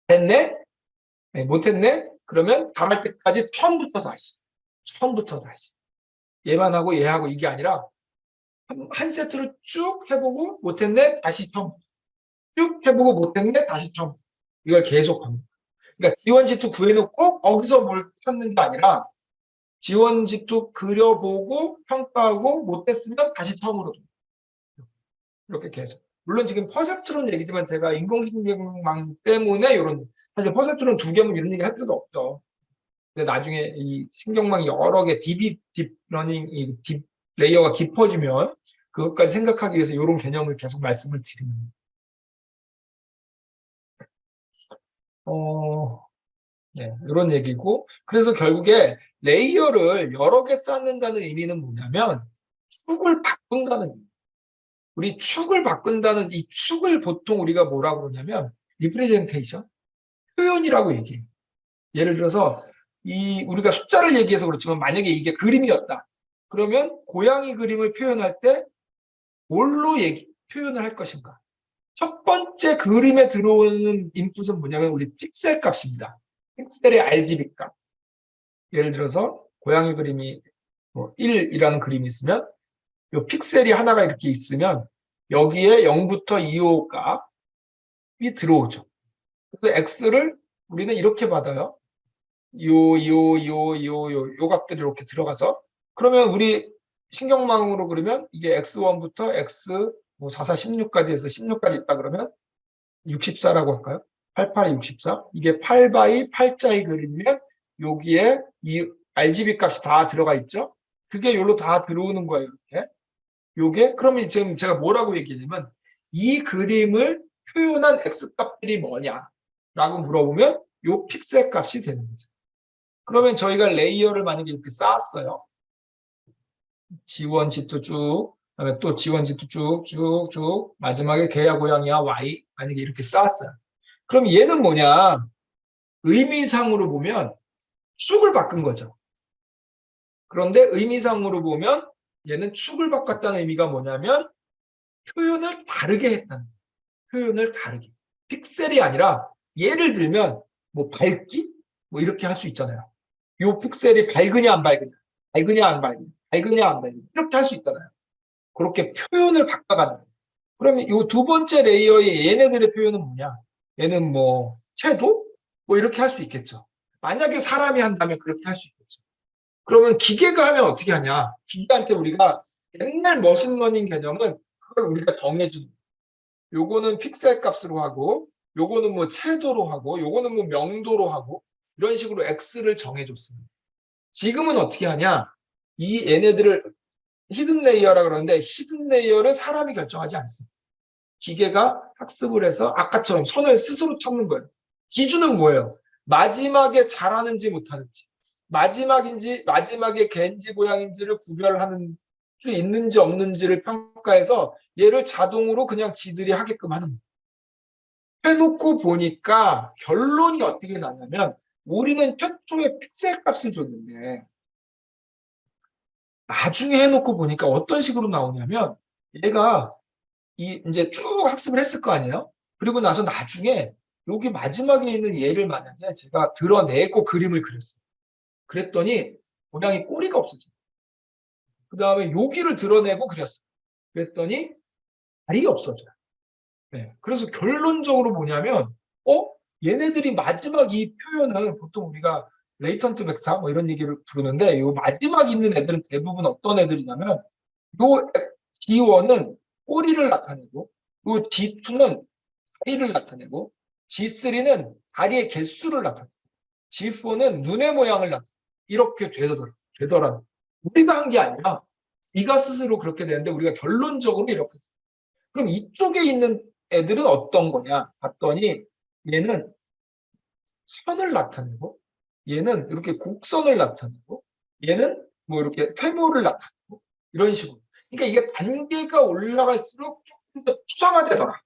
됐네? 네, 못했네? 그러면 잘할 때까지 처음부터 다시. 얘만 하고 얘하고 이게 아니라 한 세트를 쭉 해보고 못했네? 다시 처음. 쭉 해보고 못했네? 다시 처음. 이걸 계속 합니다. 그러니까 지원 G2 구해놓고 거기서 뭘 찾는 게 아니라 지원집도 그려보고 평가하고 못했으면 다시 처음으로 이렇게 계속. 물론 지금 퍼셉트론 얘기지만 제가 인공신경망 때문에 사실 퍼셉트론 두 개면 이런 얘기 할 필요도 없죠. 근데 나중에 이 신경망이 여러 개 딥러닝 딥 레이어가 깊어지면 그것까지 생각하기 위해서 이런 개념을 계속 말씀을 드립니다. 네, 이런 얘기고 그래서 결국에 레이어를 여러 개 쌓는다는 의미는 뭐냐면 축을 바꾼다는 의미. 우리 축을 바꾼다는 이 축을 보통 우리가 뭐라고 그러냐면 리프레젠테이션, 표현이라고 얘기해요. 예를 들어서 우리가 숫자를 얘기해서 그렇지만 만약에 이게 그림이었다. 그러면 고양이 그림을 표현할 때 뭘로 표현을 할 것인가? 첫 번째 그림에 들어오는 인풋은 뭐냐면 우리 픽셀 값입니다. 픽셀의 RGB 값. 예를 들어서 고양이 그림이 1이라는 그림이 있으면 이 픽셀이 하나가 이렇게 있으면 여기에 0부터 2호 값이 들어오죠. 그래서 X를 우리는 이렇게 받아요. 요 값들이 이렇게 들어가서 그러면 우리 신경망으로 그러면 이게 X1부터 X 44, 16까지 해서 16까지 있다 그러면 64라고 할까요? 88, 64. 이게 8바이 8자의 그림이면 여기에 이 RGB 값이 다 들어가 있죠. 그게 여기로 다 들어오는 거예요. 이렇게. 요게 그러면 지금 제가 뭐라고 얘기하냐면 이 그림을 표현한 X 값들이 뭐냐라고 물어보면 요 픽셀 값이 되는 거죠. 그러면 저희가 레이어를 만약에 이렇게 쌓았어요. G1, G2 쭉, 그다음에 또 G1, G2 쭉, 쭉, 쭉, 마지막에 개야, 고양이야, Y 만약에 이렇게 쌓았어요. 그럼 얘는 뭐냐? 의미상으로 보면 축을 바꾼 거죠. 그런데 의미상으로 보면 얘는 축을 바꿨다는 의미가 뭐냐면 표현을 다르게 했다는 거예요. 표현을 다르게. 픽셀이 아니라 예를 들면 뭐 밝기? 뭐 이렇게 할 수 있잖아요. 요 픽셀이 밝으냐 안 밝으냐, 밝으냐 안 밝으냐, 밝으냐 안 밝으냐 이렇게 할 수 있잖아요. 그렇게 표현을 바꿔가는 거예요. 그러면 이 두 번째 레이어의 얘네들의 표현은 뭐냐? 얘는 뭐 채도? 뭐 이렇게 할 수 있겠죠. 만약에 사람이 한다면 그렇게 할 수 있겠죠. 그러면 기계가 하면 어떻게 하냐? 기계한테 우리가 옛날 머신러닝 개념은 그걸 우리가 정해주는 거예요. 요거는 픽셀 값으로 하고 요거는 뭐 채도로 하고 요거는 뭐 명도로 하고 이런 식으로 X를 정해줬습니다. 지금은 어떻게 하냐? 이 얘네들을 히든 레이어라 그러는데 히든 레이어를 사람이 결정하지 않습니다. 기계가 학습을 해서 아까처럼 선을 스스로 찾는 거예요. 기준은 뭐예요? 마지막에 잘하는지 못하는지, 마지막에 개인지 고양인지를 구별하는 수 있는지 없는지를 평가해서 얘를 자동으로 그냥 지들이 하게끔 하는 거예요. 해놓고 보니까 결론이 어떻게 나냐면 우리는 최초에 픽셀 값을 줬는데 나중에 해놓고 보니까 어떤 식으로 나오냐면 얘가 이제 쭉 학습을 했을 거 아니에요? 그리고 나서 나중에 여기 마지막에 있는 얘를 만약에 제가 드러내고 그림을 그렸어요. 그랬더니 모양이 꼬리가 없어져요. 그 다음에 여기를 드러내고 그렸어요. 그랬더니 다리가 없어져요. 네. 그래서 결론적으로 뭐냐면, 얘네들이 마지막 이 표현은 보통 우리가 레이턴트 벡터 뭐 이런 얘기를 부르는데, 요 마지막 있는 애들은 대부분 어떤 애들이냐면, 요 G1은 꼬리를 나타내고, 요 G2는 다리를 나타내고, G3는 다리의 개수를 나타내고, G4는 눈의 모양을 나타내고, 이렇게 되더라. 우리가 한 게 아니라, 이가 스스로 그렇게 되는데, 우리가 결론적으로 이렇게. 그럼 이쪽에 있는 애들은 어떤 거냐 봤더니 얘는 선을 나타내고 얘는 이렇게 곡선을 나타내고 얘는 뭐 이렇게 세모를 나타내고 이런 식으로. 그러니까 이게 단계가 올라갈수록 조금 더 추상화되더라.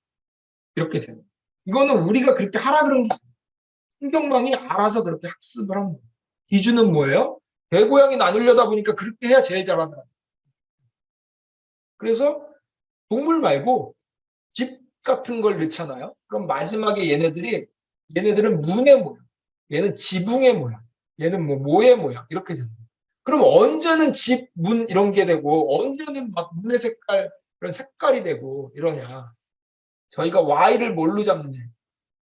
이렇게 되는. 이거는 우리가 그렇게 하라 그런 게 아니에요. 신경망이 알아서 그렇게 학습을 하는 거예요. 기준은 뭐예요? 대고양이 나누려다 보니까 그렇게 해야 제일 잘하더라. 그래서 동물 말고 집 같은 걸 넣잖아요. 그럼 마지막에 얘네들은 문의 모양, 얘는 지붕의 모양, 얘는 뭐 모의 모양 이렇게 되는 거예요. 그럼 언제는 집, 문 이런 게 되고 언제는 막 문의 색깔 그런 색깔이 되고 이러냐. 저희가 Y를 뭘로 잡느냐.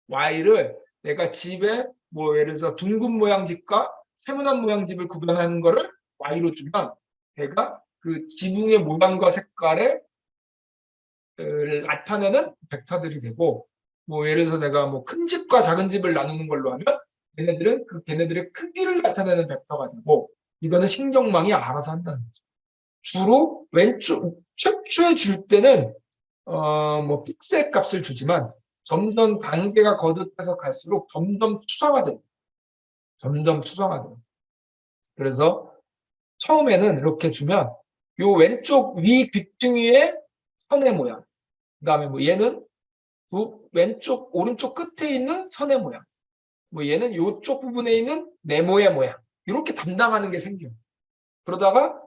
Y를 내가 집에 뭐 예를 들어서 둥근 모양 집과 세모난 모양 집을 구별하는 거를 Y로 주면 걔가 그 지붕의 모양과 색깔에 나타내는 벡터들이 되고 뭐 예를 들어서 내가 뭐 큰 집과 작은 집을 나누는 걸로 하면 얘네들은 그 걔네들의 크기를 나타내는 벡터가 되고 이거는 신경망이 알아서 한다는 거죠. 주로 왼쪽 최초에 줄 때는 뭐 픽셀 값을 주지만 점점 단계가 거듭해서 갈수록 점점 추상화됩니다. 점점 추상화돼요. 그래서 처음에는 이렇게 주면 요 왼쪽 위 귀퉁이의 선의 모양 그다음에 뭐 얘는 왼쪽 오른쪽 끝에 있는 선의 모양 뭐 얘는 이쪽 부분에 있는 네모의 모양 이렇게 담당하는 게 생겨요. 그러다가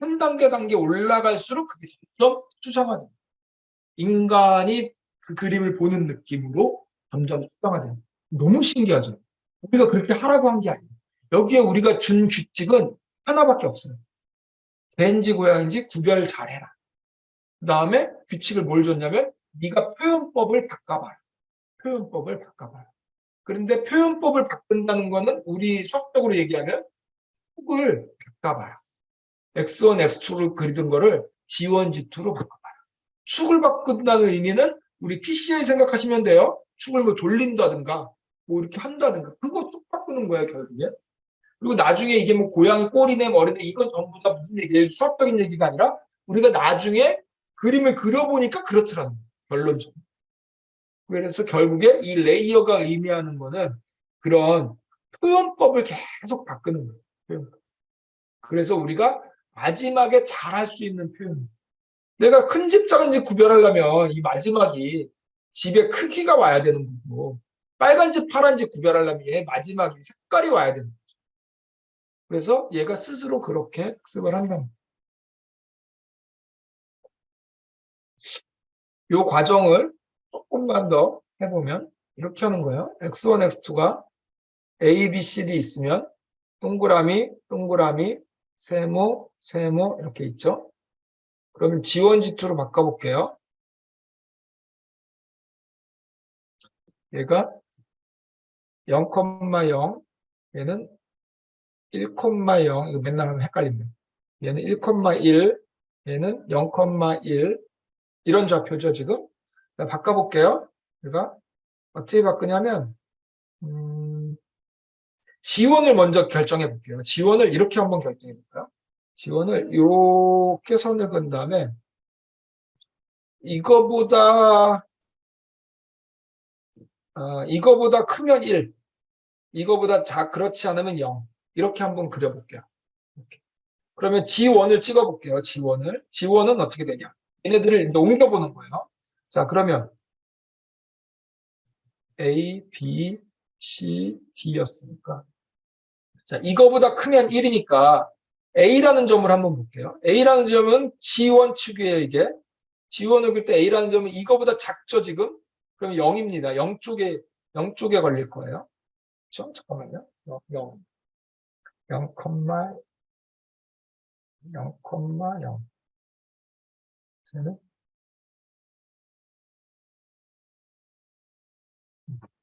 한 단계 올라갈수록 그게 점점 추상화돼요. 인간이 그 그림을 보는 느낌으로 점점 추상화돼요. 너무 신기하죠. 우리가 그렇게 하라고 한 게 아니에요. 여기에 우리가 준 규칙은 하나밖에 없어요. 개인지 고양인지 구별 잘해라. 그 다음에 규칙을 뭘 줬냐면 네가 표현법을 바꿔봐라. 표현법을 바꿔봐라. 그런데 표현법을 바꾼다는 거는 우리 수학적으로 얘기하면 축을 바꿔봐라. X1, X2로 그리던 거를 G1, G2로 바꿔봐라. 축을 바꾼다는 의미는 우리 PCI 생각하시면 돼요. 축을 뭐 돌린다든가 뭐 이렇게 한다든가 그거 축 바꾸는 거예요 결국에. 그리고 나중에 이게 뭐 고양이 꼬리네 머리네 이건 전부 다 무슨 얘기예요? 수학적인 얘기가 아니라 우리가 나중에 그림을 그려보니까 그렇더라는 거예요. 결론적으로. 그래서 결국에 이 레이어가 의미하는 거는 그런 표현법을 계속 바꾸는 거예요. 표현법. 그래서 우리가 마지막에 잘할 수 있는 표현. 내가 큰 집, 작은 집 구별하려면 이 마지막이 집의 크기가 와야 되는 거고, 빨간 집, 파란 집 구별하려면 얘 마지막이 색깔이 와야 되는 거죠. 그래서 얘가 스스로 그렇게 학습을 한다는 거예요. 이 과정을 조금만 더 해보면 이렇게 하는 거예요. x1, x2가 a, b, c, d 있으면 동그라미, 동그라미, 세모, 세모 이렇게 있죠. 그러면 G1, G2로 바꿔볼게요. 얘가 0,0, 얘는 1,0, 이거 맨날 하면 헷갈립니다. 얘는 1,1, 얘는 0,1 이런 좌표죠 지금. 바꿔볼게요. 제가 어떻게 바꾸냐면 G1을 먼저 결정해 볼게요. G1을 이렇게 한번 결정해 볼까요? G1을 이렇게 선을 그은 다음에 이거보다 크면 1, 이거보다 그렇지 않으면 0 이렇게 한번 그려볼게요. 이렇게. 그러면 G1을 찍어볼게요. G1은 어떻게 되냐? 얘네들을 이제 옮겨보는 거예요. 자, 그러면 A, B, C, D였으니까. 자, 이거보다 크면 1이니까 A라는 점을 한번 볼게요. A라는 점은 G1 축이에요, 이게. G1을 그릴 때 A라는 점은 이거보다 작죠, 지금? 그럼 0입니다. 0쪽에 걸릴 거예요. 그렇죠? 잠깐만요. 0, 0, 0, 0,0.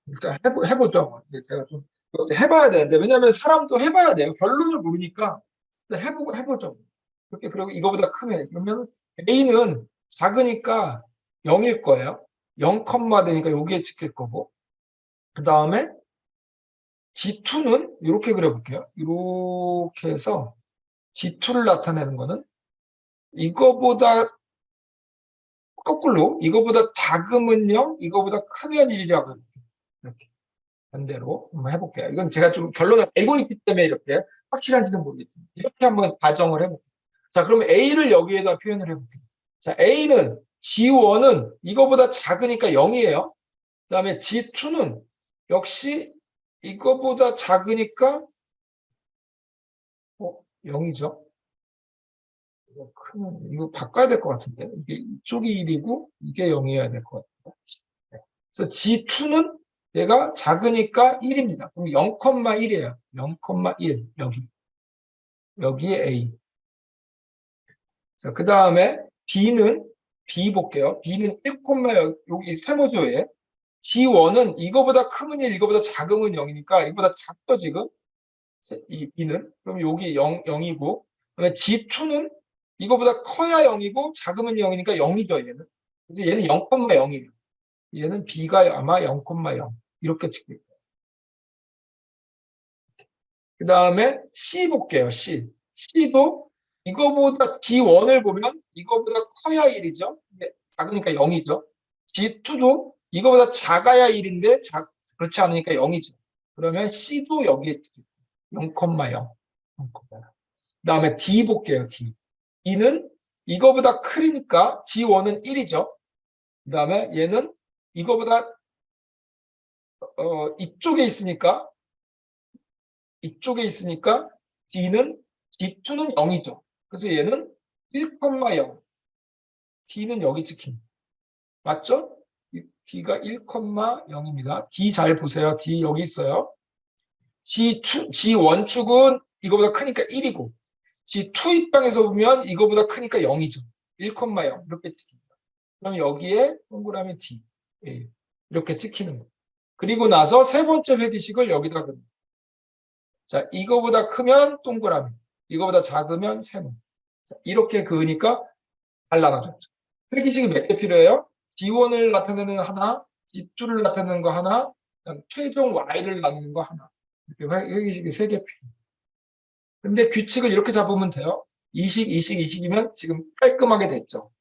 일단 해보죠. 제가 좀 해봐야 되는데 왜냐하면 사람도 해봐야 돼요. 결론을 모르니까 해보죠. 그렇게 그리고 이거보다 크면 그러면 A는 작으니까 0일 거예요. 0, 되니까 여기에 찍힐 거고 그 다음에 G2는 이렇게 그려볼게요. 이렇게 해서 G2를 나타내는 거는 이거보다 거꾸로 이거보다 작으면 0, 이거보다 크면 1이라고 이렇게. 반대로 한번 해볼게요. 이건 제가 좀 결론을 알고 있기 때문에 이렇게 확실한지는 모르겠지만 이렇게 한번 가정을 해볼게요. 자, 그러면 A를 여기에다 표현을 해볼게요. 자, A는 G1은 이거보다 작으니까 0이에요. 그 다음에 G2는 역시 이거보다 작으니까 0이죠. 이거 바꿔야 될 것 같은데 이게 이쪽이 1이고 이게 0이어야 될 것 같아요. 그래서 G2는 얘가 작으니까 1입니다. 그럼 0,1이에요. 0,1 여기에 A. 자, 그 다음에 B 볼게요. B는 1, 여기 세모조에 G1은 이거보다 크면 1, 이거보다 작으면 0이니까 이거보다 작죠 지금 이 B는. 그럼 여기 0이고 그다음에 G2는 이거보다 커야 0이고 작으면 0이니까 0이죠 얘는. 이제 얘는 0,0이에요. 얘는 B가 아마 0,0 이렇게 찍힐 거예요. 그 다음에 C 볼게요. C도 이거보다 G1을 보면 이거보다 커야 1이죠. 작으니까 0이죠. G2도 이거보다 작아야 1인데 그렇지 않으니까 0이죠. 그러면 C도 여기에 0,0. 그 다음에 D 볼게요. D는 이거보다 크니까 G1은 1이죠. 그 다음에 얘는 이거보다 이쪽에 있으니까 D는 G2는 0이죠. 그래서 얘는 1,0. D는 여기 찍힙니다. 맞죠? D가 1,0입니다. D 잘 보세요. D 여기 있어요. G1 축은 이거보다 크니까 1이고 G2 입장에서 보면 이거보다 크니까 0이죠. 1,0 이렇게 찍힙니다. 그럼 여기에 동그라미 D 이렇게 찍히는 거예요. 그리고 나서 세 번째 회기식을 여기다 그립니다. 자, 이거보다 크면 동그라미, 이거보다 작으면 세모. 자, 이렇게 그으니까 잘라놔졌죠. 회기식이 몇 개 필요해요? G1을 나타내는 하나, G2를 나타내는 거 하나, 최종 Y를 나누는 거 하나. 이렇게 회기식이 3개 필요해요. 근데 규칙을 이렇게 잡으면 돼요. 이식이면 지금 깔끔하게 됐죠.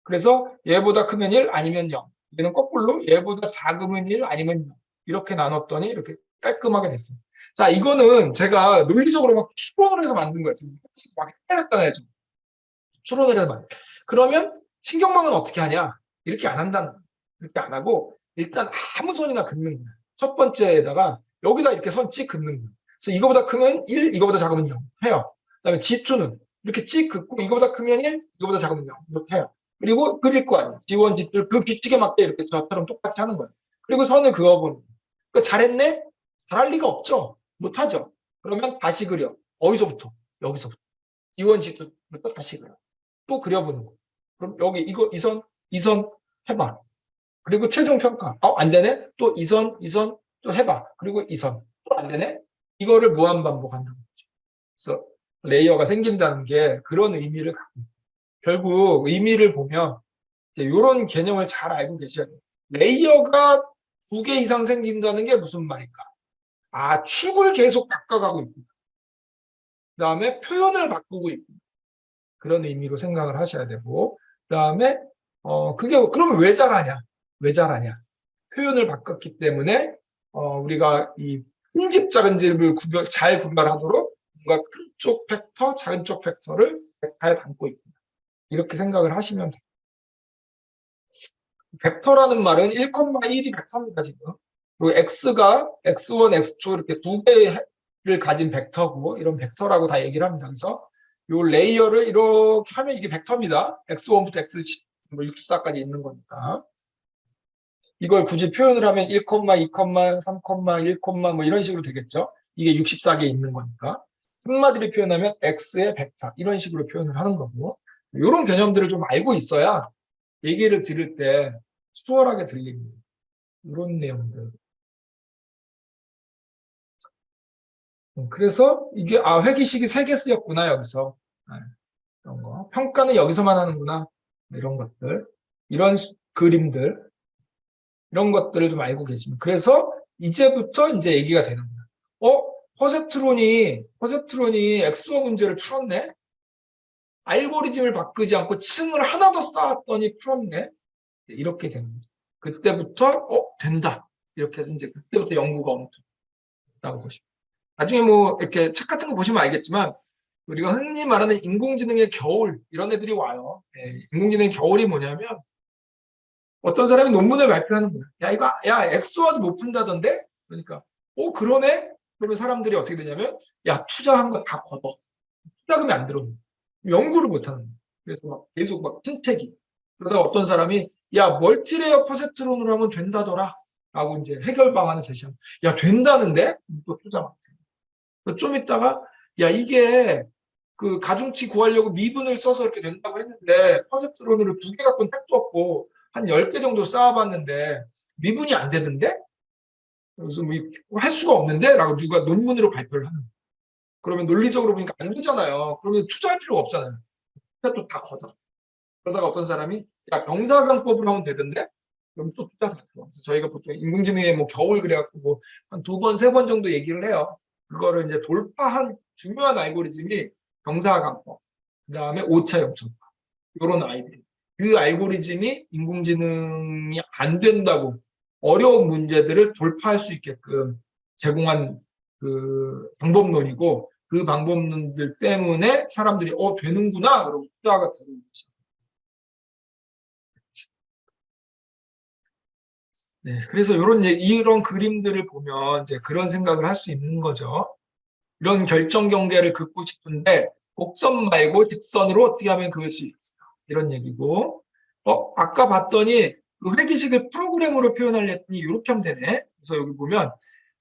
그래서 얘보다 크면 1 아니면 0. 얘는 거꾸로 얘보다 작으면 1 아니면 0. 이렇게 나눴더니 이렇게 깔끔하게 됐어요. 자, 이거는 제가 논리적으로 막 추론을 해서 만든 거예요. 막 헷갈렸잖아요. 좀. 추론을 해서 만든. 그러면 신경망은 어떻게 하냐? 이렇게 안 한다는 거예요. 이렇게 안 하고 일단 아무 선이나 긋는 거예요. 첫 번째에다가 여기다 이렇게 선 찍 긋는 거예요. 그래서 이거보다 크면 1, 이거보다 작으면 0 해요. 그다음에 G2는 이렇게 찍 긋고 이거보다 크면 1, 이거보다 작으면 0 이렇게 해요. 그리고 그릴 거 아니에요. G1, G2 그 규칙에 맞게 이렇게 저처럼 똑같이 하는 거예요. 그리고 선을 그어보는 거예요. 그러니까 잘했네? 잘할 리가 없죠. 못하죠. 그러면 다시 그려. 어디서부터? 여기서부터. G1, G2부터 다시 그려. 또 그려보는 거. 그럼 여기 이거 이 선 해봐. 그리고 최종 평가. 안 되네? 또 이 선 또 해봐. 그리고 이 선. 또 안 되네? 이거를 무한 반복한다는 거죠. 그래서 레이어가 생긴다는 게 그런 의미를 갖고 있어요. 결국 의미를 보면 이런 개념을 잘 알고 계셔야 돼요. 레이어가 2개 이상 생긴다는 게 무슨 말일까? 축을 계속 바꿔가고 있고, 그 다음에 표현을 바꾸고 있고, 그런 의미로 생각을 하셔야 되고, 그 다음에 그러면 왜 잘하냐? 왜 잘하냐? 표현을 바꿨기 때문에 우리가 이 큰 집, 작은 집을 잘 구별하도록 뭔가 큰 쪽 팩터, 작은 쪽 팩터를 벡터에 담고 있다. 이렇게 생각을 하시면 돼요. 벡터라는 말은 1,1이 벡터입니다, 지금. 그리고 x가 x1, x2 이렇게 두 개를 가진 벡터고 이런 벡터라고 다 얘기를 합니다. 그래서 이 레이어를 이렇게 하면 이게 벡터입니다. x1부터 x64까지 있는 거니까. 이걸 굳이 표현을 하면 1, 2, 3, 1, 뭐 이런 식으로 되겠죠. 이게 64개 있는 거니까. 한마디로 표현하면 x의 벡터 이런 식으로 표현을 하는 거고. 이런 개념들을 좀 알고 있어야 얘기를 들을 때 수월하게 들립니다. 이런 내용들. 그래서 이게 회기식이 3개 쓰였구나 여기서. 이런 거. 평가는 여기서만 하는구나. 이런 것들. 이런 그림들. 이런 것들을 좀 알고 계시면. 그래서 이제부터 이제 얘기가 되는 거야. 퍼셉트론이 엑스어 문제를 풀었네. 알고리즘을 바꾸지 않고 층을 하나 더 쌓았더니 풀었네. 이렇게 되는 거죠. 그때부터 된다. 이렇게 해서 이제 그때부터 연구가 엄청 있다고 보시면. 나중에 뭐 이렇게 책 같은 거 보시면 알겠지만 우리가 흔히 말하는 인공지능의 겨울 이런 애들이 와요. 인공지능의 겨울이 뭐냐면 어떤 사람이 논문을 발표하는 거야. 야 엑소와도 못 푼다던데? 그러니까 그러네? 그러면 사람들이 어떻게 되냐면 야 투자한 거 다 걷어. 투자금이 안 들어오는 거야. 연구를 못 하는 거야. 그래서 막 계속 막 침체기. 그러다가 어떤 사람이 야 멀티레이어 퍼셉트론으로 하면 된다더라. 라고 이제 해결 방안을 제시하면 야 된다는데? 또 투자 막 좀 있다가 야 이게 그 가중치 구하려고 미분을 써서 이렇게 된다고 했는데 퍼셉트론으로 2개 갖고는 택도 없고 한 10개 정도 쌓아봤는데 미분이 안 되던데? 그래서 뭐 할 수가 없는데? 라고 누가 논문으로 발표를 하는 거예요. 그러면 논리적으로 보니까 안 되잖아요. 그러면 투자할 필요가 없잖아요. 또 다 걷어. 그러다가 어떤 사람이 야 경사강법으로 하면 되던데? 그럼 또 투자 다 들어와서 저희가 보통 인공지능에 뭐 겨울 그래갖고 뭐 한 2번, 3번 정도 얘기를 해요. 그거를 이제 돌파한 중요한 알고리즘이 경사강법, 그 다음에 오차 영천파 이런 아이들이. 그 알고리즘이 인공지능이 안 된다고 어려운 문제들을 돌파할 수 있게끔 제공한 그 방법론이고 그 방법론들 때문에 사람들이 되는구나 그러고 투자가 되는 거죠. 네, 그래서 이런 그림들을 보면 이제 그런 생각을 할 수 있는 거죠. 이런 결정 경계를 긋고 싶은데 곡선 말고 직선으로 어떻게 하면 그을 수 있을까? 이런 얘기고. 아까 봤더니 그 회기식을 프로그램으로 표현하려 했더니 이렇게 하면 되네. 그래서 여기 보면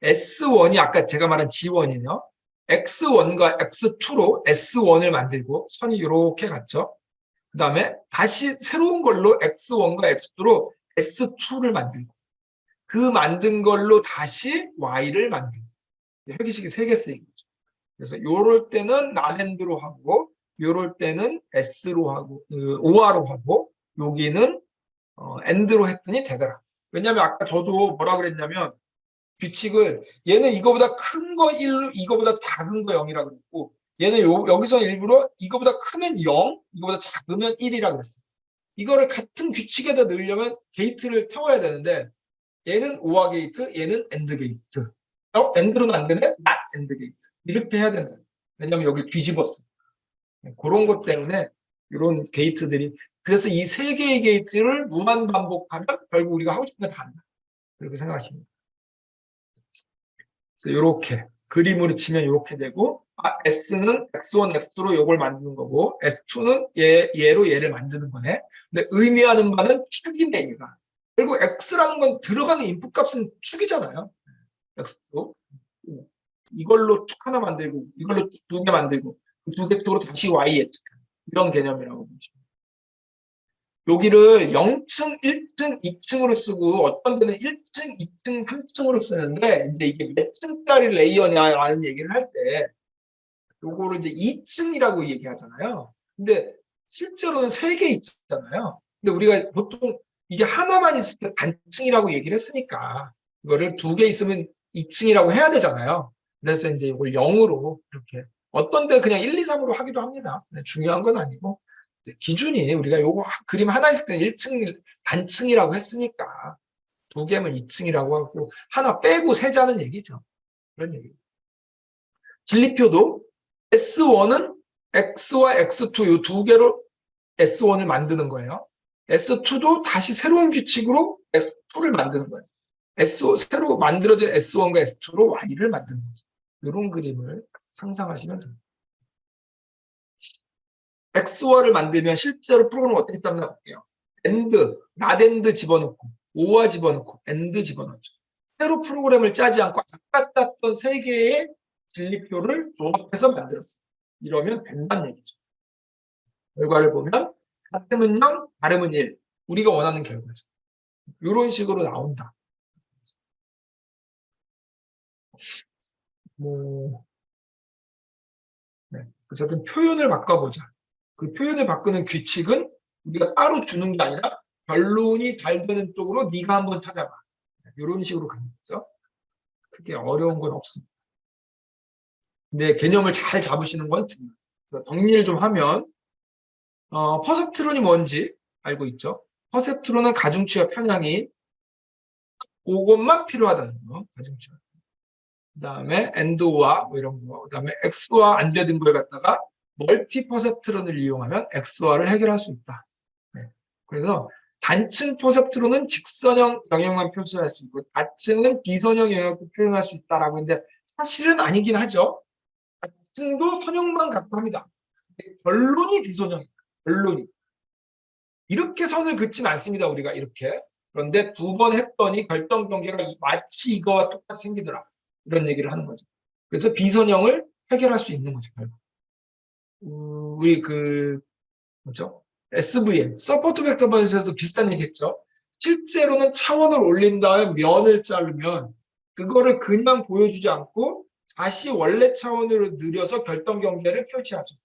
S1이 아까 제가 말한 G1이요. X1과 X2로 S1을 만들고 선이 이렇게 갔죠. 그 다음에 다시 새로운 걸로 X1과 X2로 S2를 만들고 그 만든 걸로 다시 Y를 만들고 회기식이 3개 쓰인 거죠. 그래서 요럴 때는 난엔드로 하고 요럴 때는 S로 하고 OR로 하고 여기는 엔드로 했더니 되더라. 왜냐하면 아까 저도 뭐라 그랬냐면 규칙을 얘는 이거보다 큰 거 1, 이거보다 작은 거 0이라고 그랬고 얘는 여기서 일부러 이거보다 크면 0, 이거보다 작으면 1이라고 그랬어요. 이거를 같은 규칙에다 넣으려면 게이트를 태워야 되는데 얘는 OR 게이트, 얘는 엔드 게이트 AND로는 안 되네? not AND 게이트. 이렇게 해야 된다. 왜냐하면 여기 뒤집었어. 그런 것 때문에 이런 게이트들이, 그래서 이 세 개의 게이트를 무한 반복하면 결국 우리가 하고 싶은 거 다 한다. 그렇게 생각하시면 돼요. 그래서 이렇게 그림으로 치면 이렇게 되고, S는 X1, X2로 이걸 만드는 거고, S2는 얘로 얘를 만드는 거네. 근데 의미하는 바는 축인데, 얘가. 그리고 X라는 건 들어가는 인풋 값은 축이잖아요. X2. 이걸로 축 하나 만들고, 이걸로 두 개 만들고, 두 개 쪽으로 다시 Y 예측하는 이런 개념이라고 보시면. 여기를 0층, 1층, 2층으로 쓰고 어떤 데는 1층, 2층, 3층으로 쓰는데 이제 이게 몇 층짜리 레이어냐라는 얘기를 할 때 요거를 이제 2층이라고 얘기하잖아요. 근데 실제로는 3개 있잖아요. 근데 우리가 보통 이게 하나만 있을 때 단층이라고 얘기를 했으니까 이거를 2개 있으면 2층이라고 해야 되잖아요. 그래서 이제 이걸 0으로 이렇게 어떤 데 그냥 1, 2, 3으로 하기도 합니다. 중요한 건 아니고 기준이 우리가 요거 그림 하나 있을 때는 1층 단층이라고 했으니까 2개면 2층이라고 하고 하나 빼고 세자는 얘기죠. 그런 얘기. 진리표도 S1은 X와 X2 이 두 개로 S1을 만드는 거예요. S2도 다시 새로운 규칙으로 S2를 만드는 거예요. 새로 만들어진 S1과 S2로 Y를 만드는 거죠. 이런 그림을 상상하시면 됩니다. XOR을 만들면 실제로 프로그램을 어떻게 딴나 볼게요. AND, not AND 집어넣고, OR 집어넣고, AND 집어넣죠. 새로 프로그램을 짜지 않고 아까 땄던 세 개의 진리표를 조합해서 만들었어요. 이러면 된다는 얘기죠. 결과를 보면 같음은 0, 다름은 1. 우리가 원하는 결과죠. 이런 식으로 나온다. 네. 어쨌든 표현을 바꿔보자. 그 표현을 바꾸는 규칙은 우리가 따로 주는 게 아니라 결론이 잘 되는 쪽으로 네가 한번 찾아봐. 이런 식으로 가는 거죠. 크게 어려운 건 없습니다. 근데 개념을 잘 잡으시는 건 중요해요. 정리를 좀 하면 퍼셉트론이 뭔지 알고 있죠. 퍼셉트론은 가중치와 편향이 그것만 필요하다는 거. 가중치와. 그 다음에 AND와 뭐 이런 거. 그 다음에 XOR 안 되는 걸 갖다가 멀티 퍼셉트론을 이용하면 XOR을 해결할 수 있다. 네. 그래서 단층 퍼셉트론은 직선형 영역만 표시할 수 있고 다층은 비선형 영역도 표현할 수 있다라고 했는데 사실은 아니긴 하죠. 다층도 선형만 갖고 합니다. 결론이 비선형입니다. 결론이. 이렇게 선을 긋진 않습니다. 우리가 이렇게. 그런데 두 번 했더니 결정 경계가 마치 이거와 똑같이 생기더라. 이런 얘기를 하는 거죠. 그래서 비선형을 해결할 수 있는 거죠. 결국. 우리 뭐죠? SVM, 서포트 벡터 번역에서 비슷한 얘기 했죠. 실제로는 차원을 올린 다음에 면을 자르면 그거를 그냥 보여주지 않고 다시 원래 차원으로 늘려서 결정 경계를 표시하죠.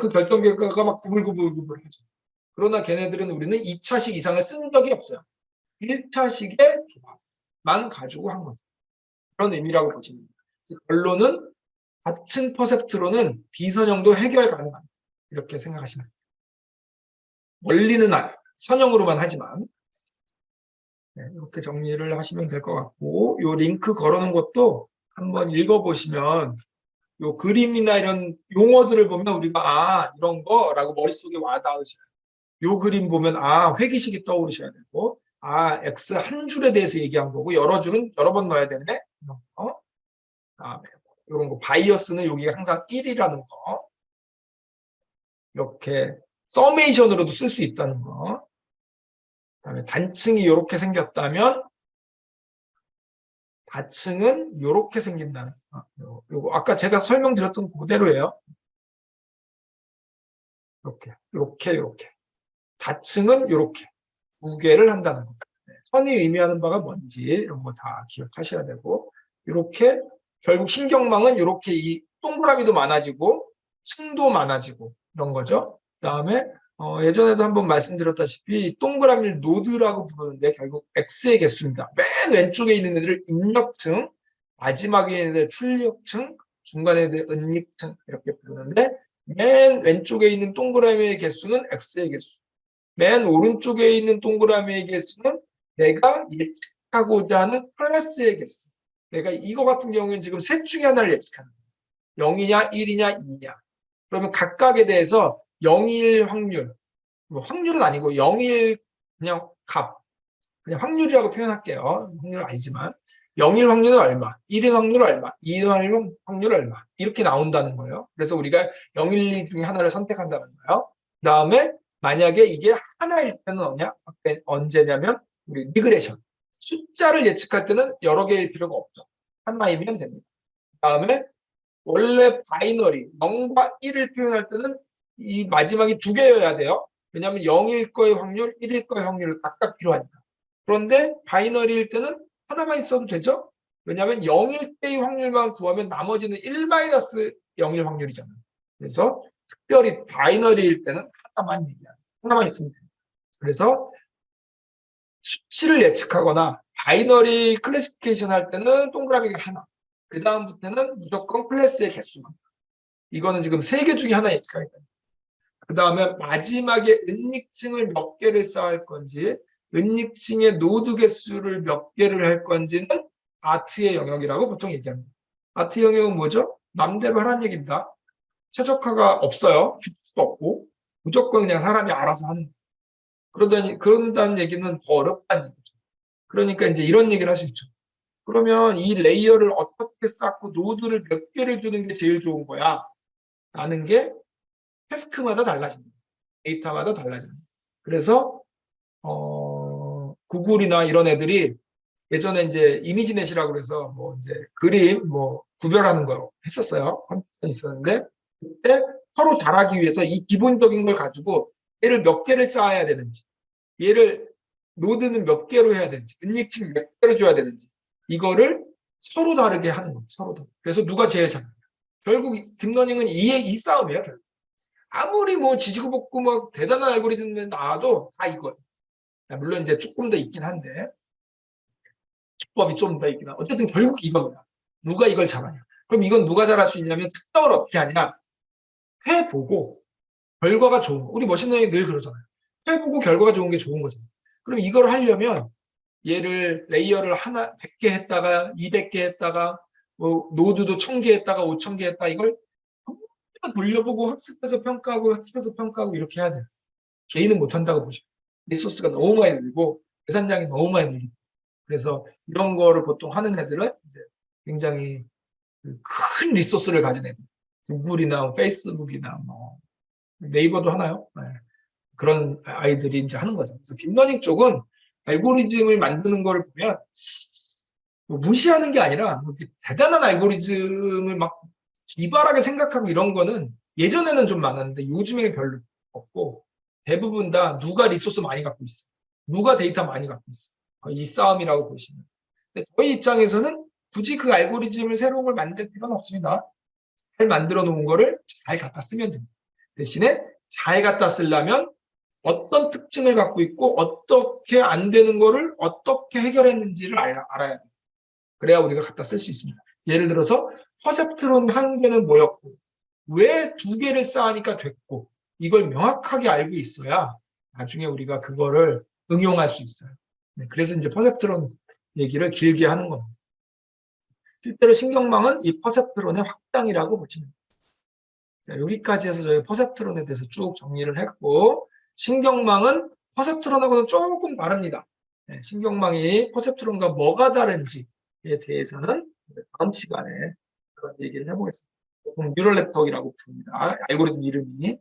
그 결정 경계가 막 구불구불구불하죠. 그러나 걔네들은 우리는 2차식 이상을 쓴 적이 없어요. 1차식의 조합만 가지고 한 거죠. 그런 의미라고 보시면 됩니다. 결론은 다층 퍼셉트로는 비선형도 해결 가능합니다. 이렇게 생각하시면 됩니다. 원리는 선형으로만 하지만 네, 이렇게 정리를 하시면 될 것 같고 요 링크 걸어놓은 것도 한번 읽어보시면 요 그림이나 이런 용어들을 보면 우리가 이런 거라고 머릿속에 와닿으셔요. 요 그림 보면 회기식이 떠오르셔야 되고 X 한 줄에 대해서 얘기한 거고 여러 줄은 여러 번 넣어야 되네. 다음에 이런 거 바이어스는 여기가 항상 1이라는 거 이렇게 서메이션으로도 쓸 수 있다는 거. 그다음에 단층이 이렇게 생겼다면 다층은 이렇게 생긴다는 거. 요거 아까 제가 설명드렸던 그대로예요. 이렇게. 다층은 이렇게 두 개를 한다는 거. 선이 의미하는 바가 뭔지 이런 거 다 기억하셔야 되고 이렇게 결국 신경망은 이렇게 이 동그라미도 많아지고 층도 많아지고 이런 거죠. 그다음에 예전에도 한번 말씀드렸다시피 동그라미를 노드라고 부르는데 결국 X의 개수입니다. 맨 왼쪽에 있는 애들을 입력층, 마지막에 있는 애들 출력층, 중간에 있는 애들 은닉층 이렇게 부르는데 맨 왼쪽에 있는 동그라미의 개수는 X의 개수. 맨 오른쪽에 있는 동그라미의 개수는 내가 예측하고자 하는 클래스의 개수. 그러니까 이거 같은 경우에는 지금 셋 중에 하나를 예측하는 거예요. 0이냐, 1이냐, 2냐. 그러면 각각에 대해서 0일 확률, 뭐 확률은 아니고 0일 그냥 값, 그냥 확률이라고 표현할게요. 확률은 아니지만 0일 확률은 얼마, 1일 확률은 얼마, 2일 확률은 얼마 이렇게 나온다는 거예요. 그래서 우리가 0, 1, 2 중에 하나를 선택한다는 거예요. 그 다음에 만약에 이게 하나일 때는 언제냐면 우리 리그레션. 숫자를 예측할 때는 여러 개일 필요가 없죠. 하나이면 됩니다. 그 다음에 원래 바이너리 0과 1을 표현할 때는 이 마지막이 두 개여야 돼요. 왜냐하면 0일 거의 확률, 1일 거의 확률을 각각 필요하니까. 그런데 바이너리일 때는 하나만 있어도 되죠? 왜냐하면 0일 때의 확률만 구하면 나머지는 1-0일 확률이잖아요. 그래서 특별히 바이너리일 때는 하나만 얘기하는 하나만 있으면 됩니다. 그래서 수치를 예측하거나 바이너리 클래시피케이션 할 때는 동그라미가 하나. 그 다음부터는 무조건 클래스의 개수만. 이거는 지금 3개 중에 하나 예측하겠다. 그 다음에 마지막에 은닉층을 몇 개를 쌓을 건지, 은닉층의 노드 개수를 몇 개를 할 건지는 아트의 영역이라고 보통 얘기합니다. 아트 영역은 뭐죠? 맘대로 하라는 얘기입니다. 최적화가 없어요. 필수가 없고 무조건 그냥 사람이 알아서 하는 거예요. 그런다는 얘기는 더 어렵다는 얘기죠. 그러니까 이제 이런 얘기를 할 수 있죠. 그러면 이 레이어를 어떻게 쌓고 노드를 몇 개를 주는 게 제일 좋은 거야? 라는 게 태스크마다 달라진다. 데이터마다 달라진다. 그래서 구글이나 이런 애들이 예전에 이제 이미지넷이라고 그래서 뭐 이제 그림 뭐 구별하는 거 했었어요. 컴퓨터가 있었는데 그때 서로 잘하기 위해서 이 기본적인 걸 가지고 얘를 몇 개를 쌓아야 되는지, 얘를 노드는 몇 개로 해야 되는지, 은닉층 몇 개로 줘야 되는지 이거를 서로 다르게 하는 거죠. 서로 다르게. 그래서 누가 제일 잘해요. 결국 딥러닝은 이 싸움이에요. 결국. 아무리 뭐 지지고 볶고 막 대단한 알고리즘이 나와도 다 이거예요. 물론 이제 조금 더 있긴 한데 기법이 좀 더 있긴 한데 어쨌든 결국 이겁니다. 누가 이걸 잘하냐. 그럼 이건 누가 잘할 수 있냐면 특성을 어떻게 하냐. 해보고 결과가 좋은 거. 우리 머신러닝 늘 그러잖아요. 해보고 결과가 좋은 게 좋은 거잖아요. 그럼 이걸 하려면 얘를 레이어를 하나 100개 했다가 200개 했다가 뭐 노드도 1000개 했다가 5000개 했다 이걸 돌려보고 학습해서 평가하고 이렇게 해야 돼요. 개인은 못한다고 보시면 리소스가 너무 많이 늘고 계산량이 너무 많이 늘고 그래서 이런 거를 보통 하는 애들은 이제 굉장히 큰 리소스를 가진 애들 구글이나 페이스북이나 뭐 네이버도 하나요? 네. 그런 아이들이 이제 하는 거죠. 그래서 딥러닝 쪽은 알고리즘을 만드는 걸 보면 뭐 무시하는 게 아니라 뭐 대단한 알고리즘을 막 기발하게 생각하고 이런 거는 예전에는 좀 많았는데 요즘에는 별로 없고 대부분 다 누가 리소스 많이 갖고 있어. 누가 데이터 많이 갖고 있어. 이 싸움이라고 보시면. 근데 저희 입장에서는 굳이 그 알고리즘을 새로운 걸 만들 필요는 없습니다. 잘 만들어 놓은 거를 잘 갖다 쓰면 됩니다. 대신에 잘 갖다 쓰려면 어떤 특징을 갖고 있고 어떻게 안 되는 거를 어떻게 해결했는지를 알아야 돼요. 그래야 우리가 갖다 쓸 수 있습니다. 예를 들어서 퍼셉트론 한 개는 뭐였고 왜 두 개를 쌓으니까 됐고 이걸 명확하게 알고 있어야 나중에 우리가 그거를 응용할 수 있어요. 네, 그래서 이제 퍼셉트론 얘기를 길게 하는 겁니다. 실제로 신경망은 이 퍼셉트론의 확장이라고 보시면 됩니다. 여기까지 해서 저희 퍼셉트론에 대해서 쭉 정리를 했고 신경망은 퍼셉트론하고는 조금 다릅니다. 네, 신경망이 퍼셉트론과 뭐가 다른지에 대해서는 다음 시간에 그런 얘기를 해보겠습니다. 뉴럴 네트워크라고 부릅니다. 알고리즘 이름이.